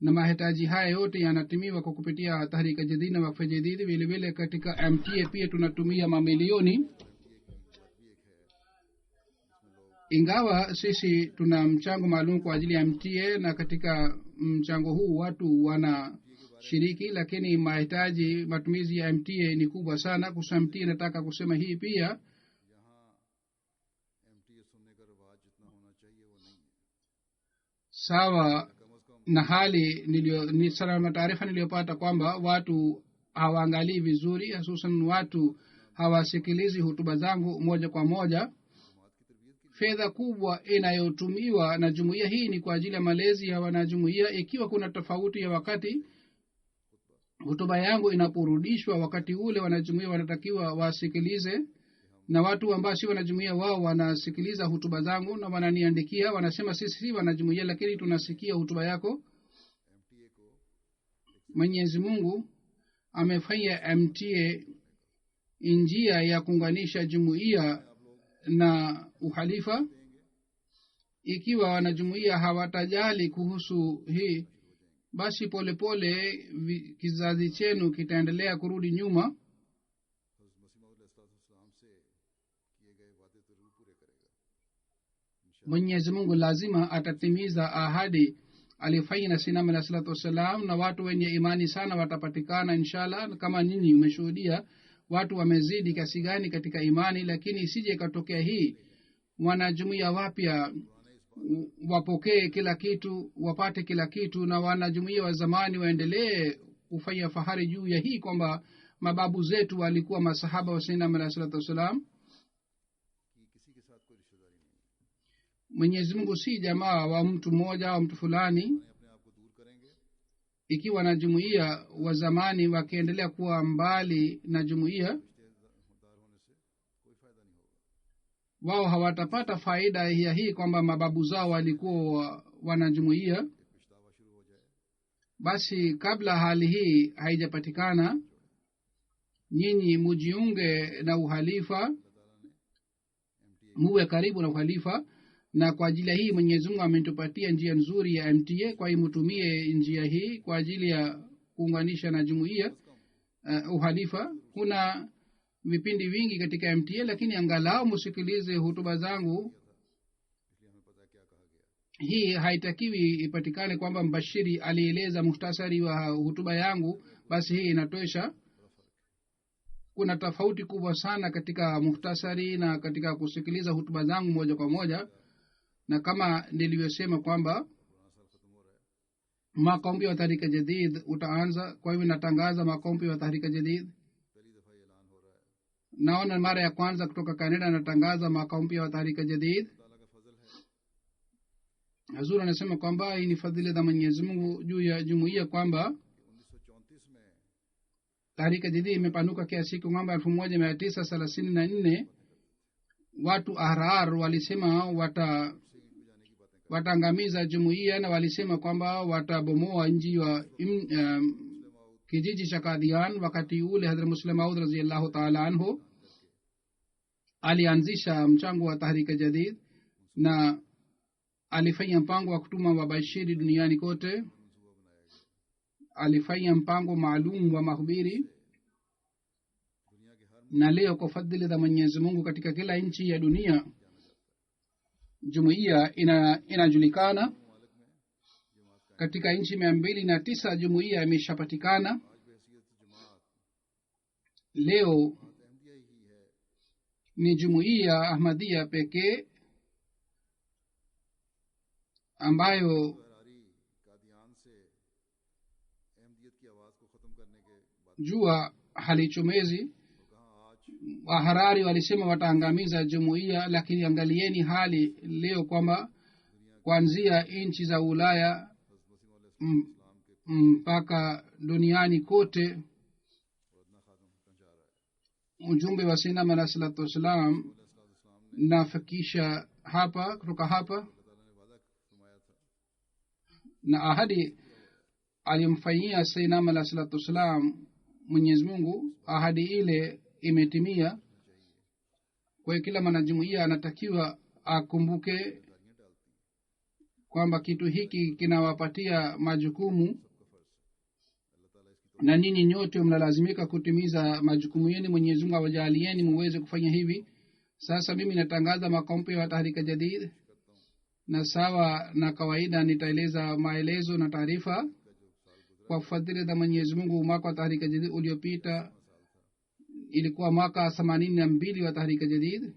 na mahitaji haya yote yanatimiwa kwa kupitia Tahrika Jadid na Waqf Jadid. Vile vile katika MTA pia tunatumia mamilioni. Ingawa sisi tuna mchango maalum kwa ajili ya MTA, na katika mchango huu watu wanashiriki, lakini matumizi ya MTA ni kubwa sana. Kuhusu MTA nataka kusema hii pia, sawa na hali ni salama taarifa niliyopata kwamba watu hawaangalii vizuri, hususan watu hawasikilizi hutuba zangu moja kwa moja. Fedha kubwa inayotumiwa na jumuiya hii ni kwa ajili ya malezi ya wanajumuiya. Ikiwa kuna tofauti ya wakati hutuba yangu inaporudishwa, wakati ule wanajumuiya wanatakiwa wasikilize, na watu ambao si wanajumuiya wao wanasikiliza hutuba zangu na wananiandikia, wanasema sisi si wanajumuiya lakini tunasikia hutuba yako. Mwenyezi Mungu amefanya MTA njia ya kuunganisha jumuiya na uhalifa. Ikiwa wanajumuiya hawatajali kuhusu hii, basi polepole kizazi chenu kitaendelea kurudi nyuma. Mwenyezi Mungu lazima atatimiza ahadi alifanya na Sinam alayhi salatu wasalam, na watu wenye imani sana watapatikana inshallah. Kama nyinyi umeshuhudia watu wamezidi kiasi gani katika imani, lakini isije ikatokea hii wanajumuiya wapya wapokee kila kitu, wapate kila kitu, na wanajumuiya wa zamani waendelee kufanya fahari juu ya hii kwamba mababu zetu walikuwa masahaba wa Sinam alayhi salatu wasalam. Mwenyezi Mungu si jamaa wa mtu mmoja au mtu fulani. Ikiwa na jumuiya wa zamani wakiendelea kuwa mbali na jumuiya, wao hawatapata faida ya hii kwamba mababu zao walikuwa wanajumuiya. Basi kabla hali hii haijapatikana, nyinyi mujiunge na uhalifa, muwe karibu na uhalifa, na kwa ajili hii Mwenyezi Mungu ametupatia njia nzuri ya MTA. Kwa hiyo mtumie njia hii kwa ajili ya kuunganisha na jumuiya uhalifa. Kuna vipindi vingi katika MTA, lakini angalau musikilize hutuba zangu. Hii haitakiwi ipatikane kwamba mbashiri alieleza muhtasari wa hutuba yangu basi hii inatosha. Kuna tofauti kubwa sana katika muhtasari na katika kusikiliza hutuba zangu moja kwa moja. Na kama nilivyosema kwamba makombi wa Tahrika Jadid utaanza, kwa hivyo natangaza makombi wa Tahrika Jadid. Naona mara ya kwanza kutoka Canada natangaza makombi wa Tahrika Jadid. Hazur anasema kwamba hii ni fadhila za Mwenyezi Mungu juu ya jumuiya, kwamba Tahrika Jadid imepanuka kiasi kwamba 1934 watu ahrar walisema wataangamiza jumuiya, na walisema kwamba watabomoa mji wa kijiji cha Qadian. Wakati ule Hazrat Musleh Maud radhiyallahu ta'ala anhu alianzisha mchango wa Tahrika Jadid na alifanya mpango wa kutuma wabashiri duniani kote. Alifanya mpango maalum wa mahubiri, na leo kwa fadhili za Mwenyezi Mungu katika kila nchi ya dunia jumuiya inajulikana. Katika nchi 209 jumuiya imeshapatikana. Leo ni jumuiya Ahmadiyya pekee ambayo jua halichomezi. Waharari walisema wataangamiza jumuiya, lakini angalieni hali leo kwamba kuanzia nchi za Ulaya mpaka duniani kote ujumbe wa Sayyidina alayhi salatu wasalam nafikisha hapa, kutoka hapa, na ahadi alimfanyia Sayyidina alayhi salatu wasalam Mwenyezi Mungu, ahadi ile imetimia. Kwa hiyo kila mwanajumuiya anatakiwa akumbuke kwamba kitu hiki kinawapatia majukumu, na ninyi nyote mnalazimika kutimiza majukumu yenu. Mwenyezi Mungu awajalieni muweze kufanya hivi. Sasa mimi natangaza makampe wa Tahrika Jadid, na sawa na kawaida nitaeleza maelezo na taarifa. Kwa fadhili za Mwenyezi Mungu, mwaka wa Tahrika Jadid uliopita ilikuwa mwaka 82 wa Tahrika Jadid.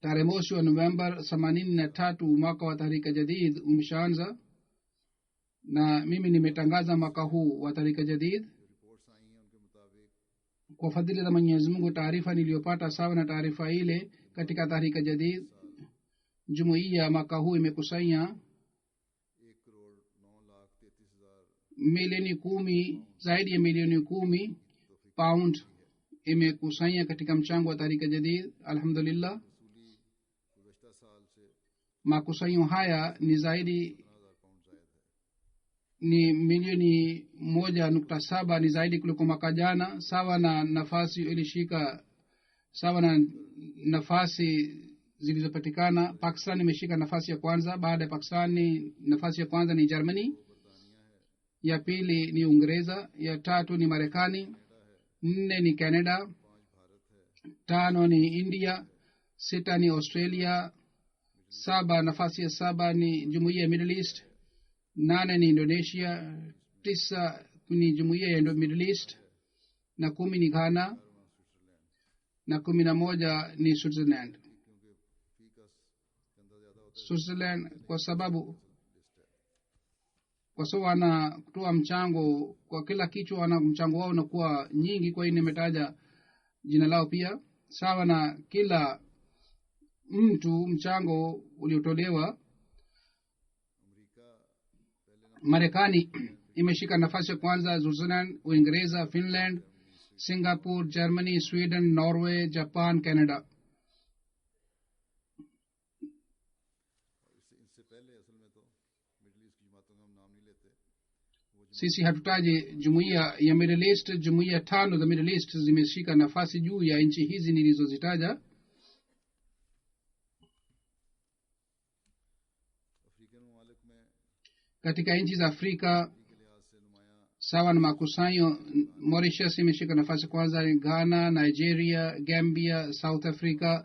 Tarehe mosi wa Novemba 83 mwaka wa Tahrika Jadid umeshaanza, na mimi nimetangaza mwaka huu wa Tahrika Jadid. Kwa fadhili za Mwenyezi Mungu, taarifa niliyopata sawa na taarifa ile katika Tahrika Jadid, jumuiya mwaka huu imekusanya milioni 10, zaidi ya milioni 10 pound imekusanya katika mchango wa Tahrika Jadid. Alhamdulillah, makusanyo haya ni zaidi, ni milioni 1.7, ni zaidi kuliko mwaka jana. Sawa na nafasi ilishika, sawa na nafasi zilizopatikana. Pakistan imeshika nafasi ya kwanza. Baada ya Pakistan, nafasi ya kwanza ni Germany, ya pili ni Uingereza, ya tatu ni Marekani, 4 ni Canada, 5 ni India, 6 ni Australia, 7 nafasi ya 7 ni jumuiya ya Middle East, 8 ni Indonesia, 9 ni jumuiya ya Middle East, na 10 ni Ghana, na 11 ni Switzerland. Switzerland kwa sababu wanatoa mchango kwa kila kichwa, wana mchango wao unakuwa nyingi, kwa hiyo nimetaja jina lao pia. Sawa na kila mtu mchango uliotolewa. Marekani imeshika nafasi ya kwanza, Switzerland, Uingereza, Finland, Singapore, Germany, Sweden, Norway, Japan, Canada. Sisi hatutaji jumuiya ya Middle East. Jumuiya 5 za Middle East zimeshika nafasi juu ya nchi hizi nilizozitaja. Katika nchi za Afrika sawa na makusanyo, Mauritius imeshika nafasi kwanza, Ghana, Nigeria, Gambia, South Africa,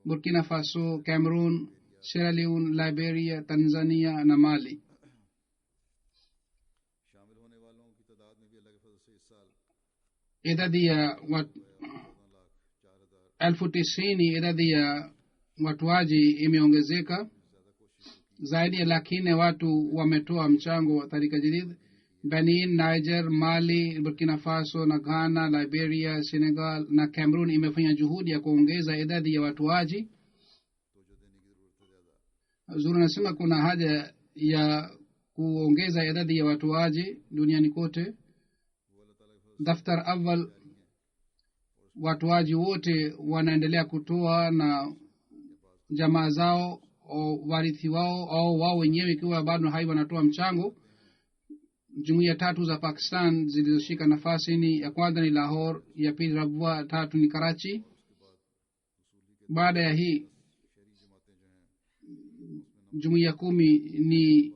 Burkina Faso, Cameroon, Sierra Leone, Liberia, Tanzania na Mali. Idadi ya 90,000 idadi ya watuaji imeongezeka. Zaidi ya 100,000 watu wametoa mchango wa Tahrika Jadid. Benin, Niger, Mali, Burkina Faso na Ghana, Liberia, Senegal na Cameroon imefanya juhudi ya kuongeza idadi ya watuaji. Zuri nasema kuna haja ya kuongeza idadi ya watuaji duniani kote. Daftar awal, watuaji wote wanaendelea kutoa, na jamaa zao au warithi wao au wao wenyewe ikiwa bado hai wanatoa mchango. jumuiya tatu za pakistan zilizoshika nafasi ni ya kwanza ni lahore, ya pili rabwa, tatu ni karachi. baada ya hii jumuiya 10 ni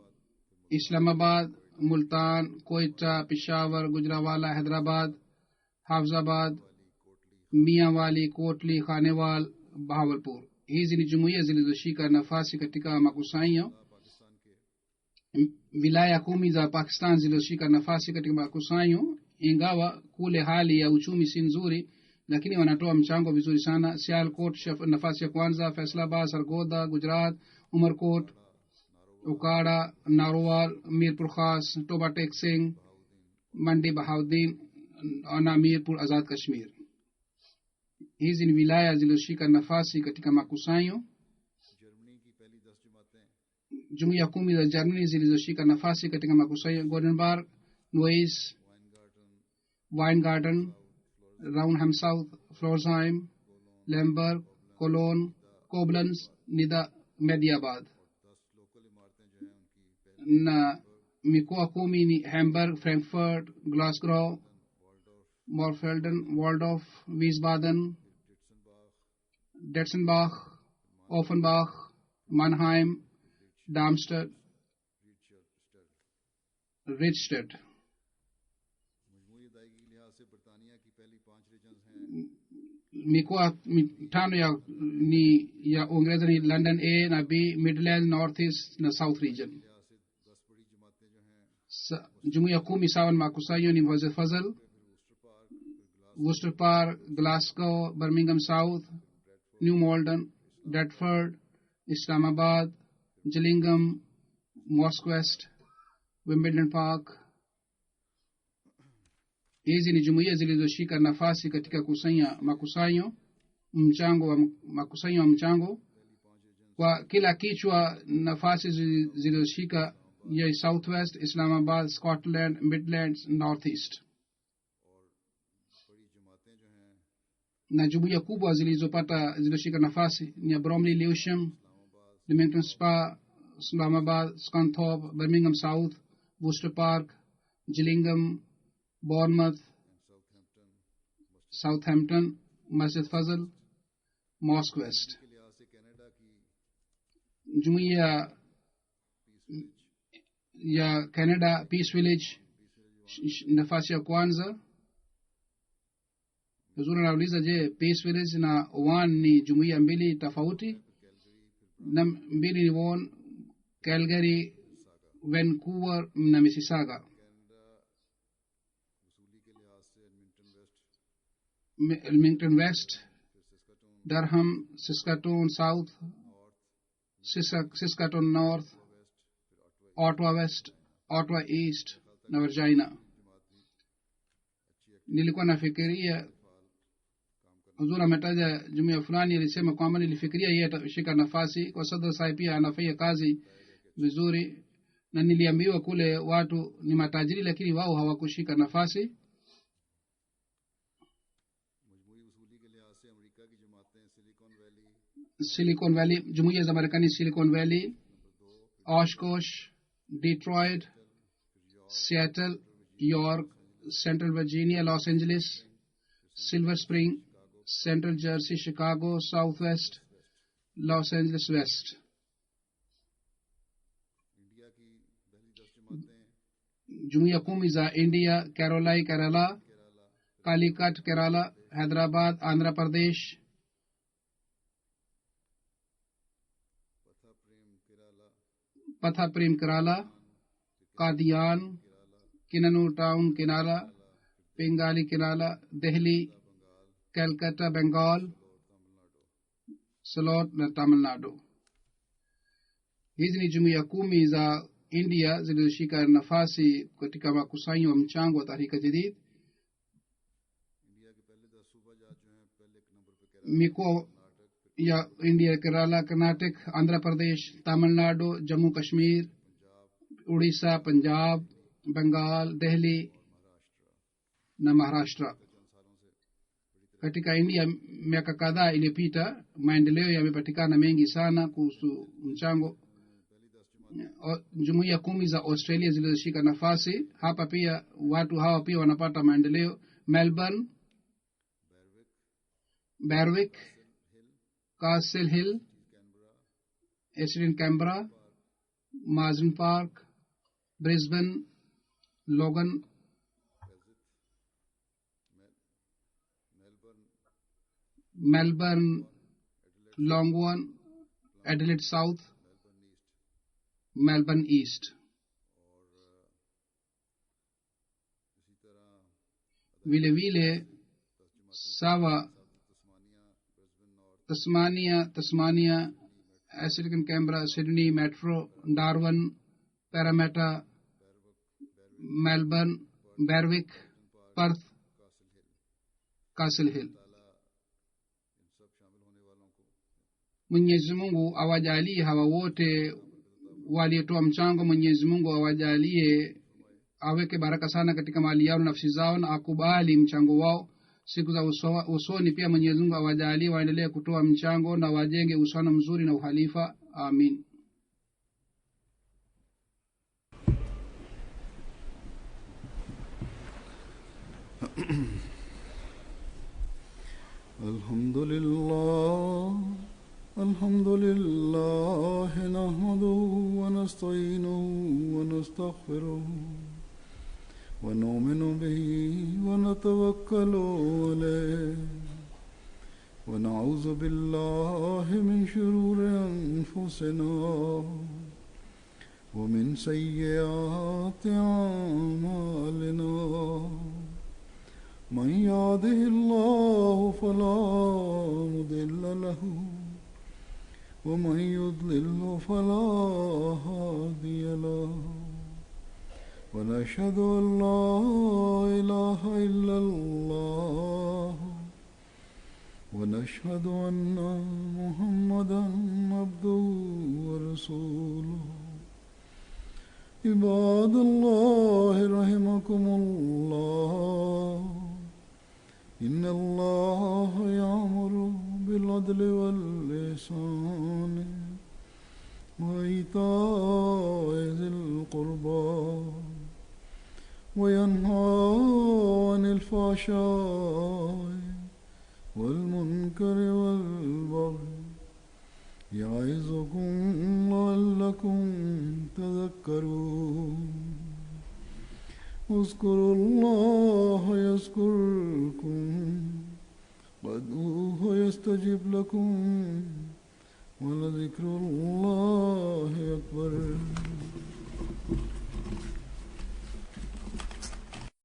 islamabad, multan, koita, peshawar, gujranwala, hyderabad, hafzabad, mianwali, kotli, khanewal, bahawalpur. hizi ni jumuiya zilizoshika nafasi katika makusanyo. wilaya 10 za pakistan zilizoshika nafasi katika makusanyo, ingawa kule hali ya uchumi si nzuri, lakini wanatoa mchango vizuri sana. sialkot nafasi ya kwanza, faisalabad, sargoda, gujarat, umarkot, ukara, narowal, mirpur khas, toba tek singh, mandi bahauddin na mirpur azad kashmir. hizi ni wilaya zilizoshika nafasi katika makusanyo. jumuiya 10 za Germany zilizoshika nafasi katika makusanyo: Gothenburg, Neuss, Weingarten, Raunheim South, Florsheim, Lemberg, Cologne, Koblenz, Nida, Mediabad. na mikoa 10 ni Hamburg, Frankfurt, Glasgow, Morfelden, Waldorf, Wiesbaden, Detzenbach, Offenbach, Mannheim, Darmstadt, Richtstadt. mikoa mitano ya Uingereza ni London A na B, Midlands, North East na South region. jumuiya 10 sawa na makusanyo ni Mhazir Fazal, Worcester Park, Glasgow, Birmingham South, New Malden, Deptford, Islamabad, Gillingham, Mosque West, Wimbledon Park. hizi ni jumuiya zilizoshika nafasi katika makusanyo wa mchango. kwa kila kichwa nafasi zilizoshika ya South West, Islamabad, Scotland, Midlands, North East. na jumuiya kubwa zilizoshika nafasi ni ya Bromley, Lewisham, Leamington Spa, Islamabad, Scunthorpe, Birmingham South, Worcester Park, Gillingham, Bournemouth, Southampton, Masjid Fazal, Mosque West. jumuiya ya Canada, Peace Village, nafasi ya kwanza. Huzuri anauliza, je, Peace Village na Owan ni jumuiya mbili tofauti? na mbili ni Vaughan, Calgary, Vancouver na Mississauga. Edmonton West, Durham, Saskatoon South, Saskatoon North, Ottawa West, Ottawa East na Virginia. nilikuwa nafikiria, huzuri ametaja jumuiya fulani, alisema kwamba nilifikiria yeye atashika nafasi kwa sababu sasa pia anafanya kazi vizuri, na niliambiwa kule watu ni matajiri lakini wao hawakushika nafasi. Silicon Valley, jumuiya za Marekani, Silicon Valley, Oshkosh, Detroit, Seattle, York, Central Virginia, Los Angeles, Silver Spring, Central Jersey, Chicago, Southwest, Los Angeles West. jumuiya 10 za India, Kerala, Calicut, Kerala, Hyderabad, Andhra Pradesh, Pathaprem Kerala, Qadian, Kinanur Town Kerala, Bengali Kerala, Delhi, Calcutta Bengal, Salot na Tamil Nadu. hizi ni jumuiya 10 za India zilizoshika nafasi katika makusanyo wa mchango wa Tahrika Jadid. mikoa ya India, Kerala, Karnataka, Andhra Pradesh, Tamil Nadu, Jammu Kashmir, Odisha, Punjab, Bengal, Delhi na Maharashtra. katika India miaka kadhaa iliyopita maendeleo yamepatikana mengi sana kuhusu mchango. jumuiya 10 za australia zilizoshika nafasi hapa. Pia watu hawa pia wanapata maendeleo. Melbourne, Berwick, Castle Hill, Eastern Canberra, Marsden Park, Brisbane, Logan, Melbourne, Longwan, Adelaide South, Melbourne East. vile vile sawa Tasmania, African Canberra, Sydney Metro, Darwin, Parramatta, Melbourne, Berwick, Perth, Castle Hill. Mwenyezi Mungu awajalie hawa wote waliotoa mchango. Mwenyezi Mungu awajalie, aweke baraka sana katika mali yao na nafsi zao, na akubali mchango wao siku za usoni. Pia Mwenyezi Mungu awajalie waendelee kutoa mchango na wajenge uhusiano mzuri na uhalifa. Amin. Alhamdulillah nahmaduhu wa nasta'inuhu wa nastaghfiruhu wa nu'minu bihi wa natawakkalu alayhi wa na'udhu billahi min shururi anfusina wa min sayyiati a'malina. من يهده الله فلا مضل له ومن يضلل فلا هادي له ونشهد أن لا إله إلا الله ونشهد أن محمدا عبده ورسوله. عباد الله رحمكم الله، إن الله يأمر بالعدل والإحسان وإيتاء ذي القربى وينهى عن الفحشاء والمنكر والبغي يعظكم لعلكم تذكرون. اذكروا الله يذكركم وادعوه يستجب لكم ولذكر الله أكبر.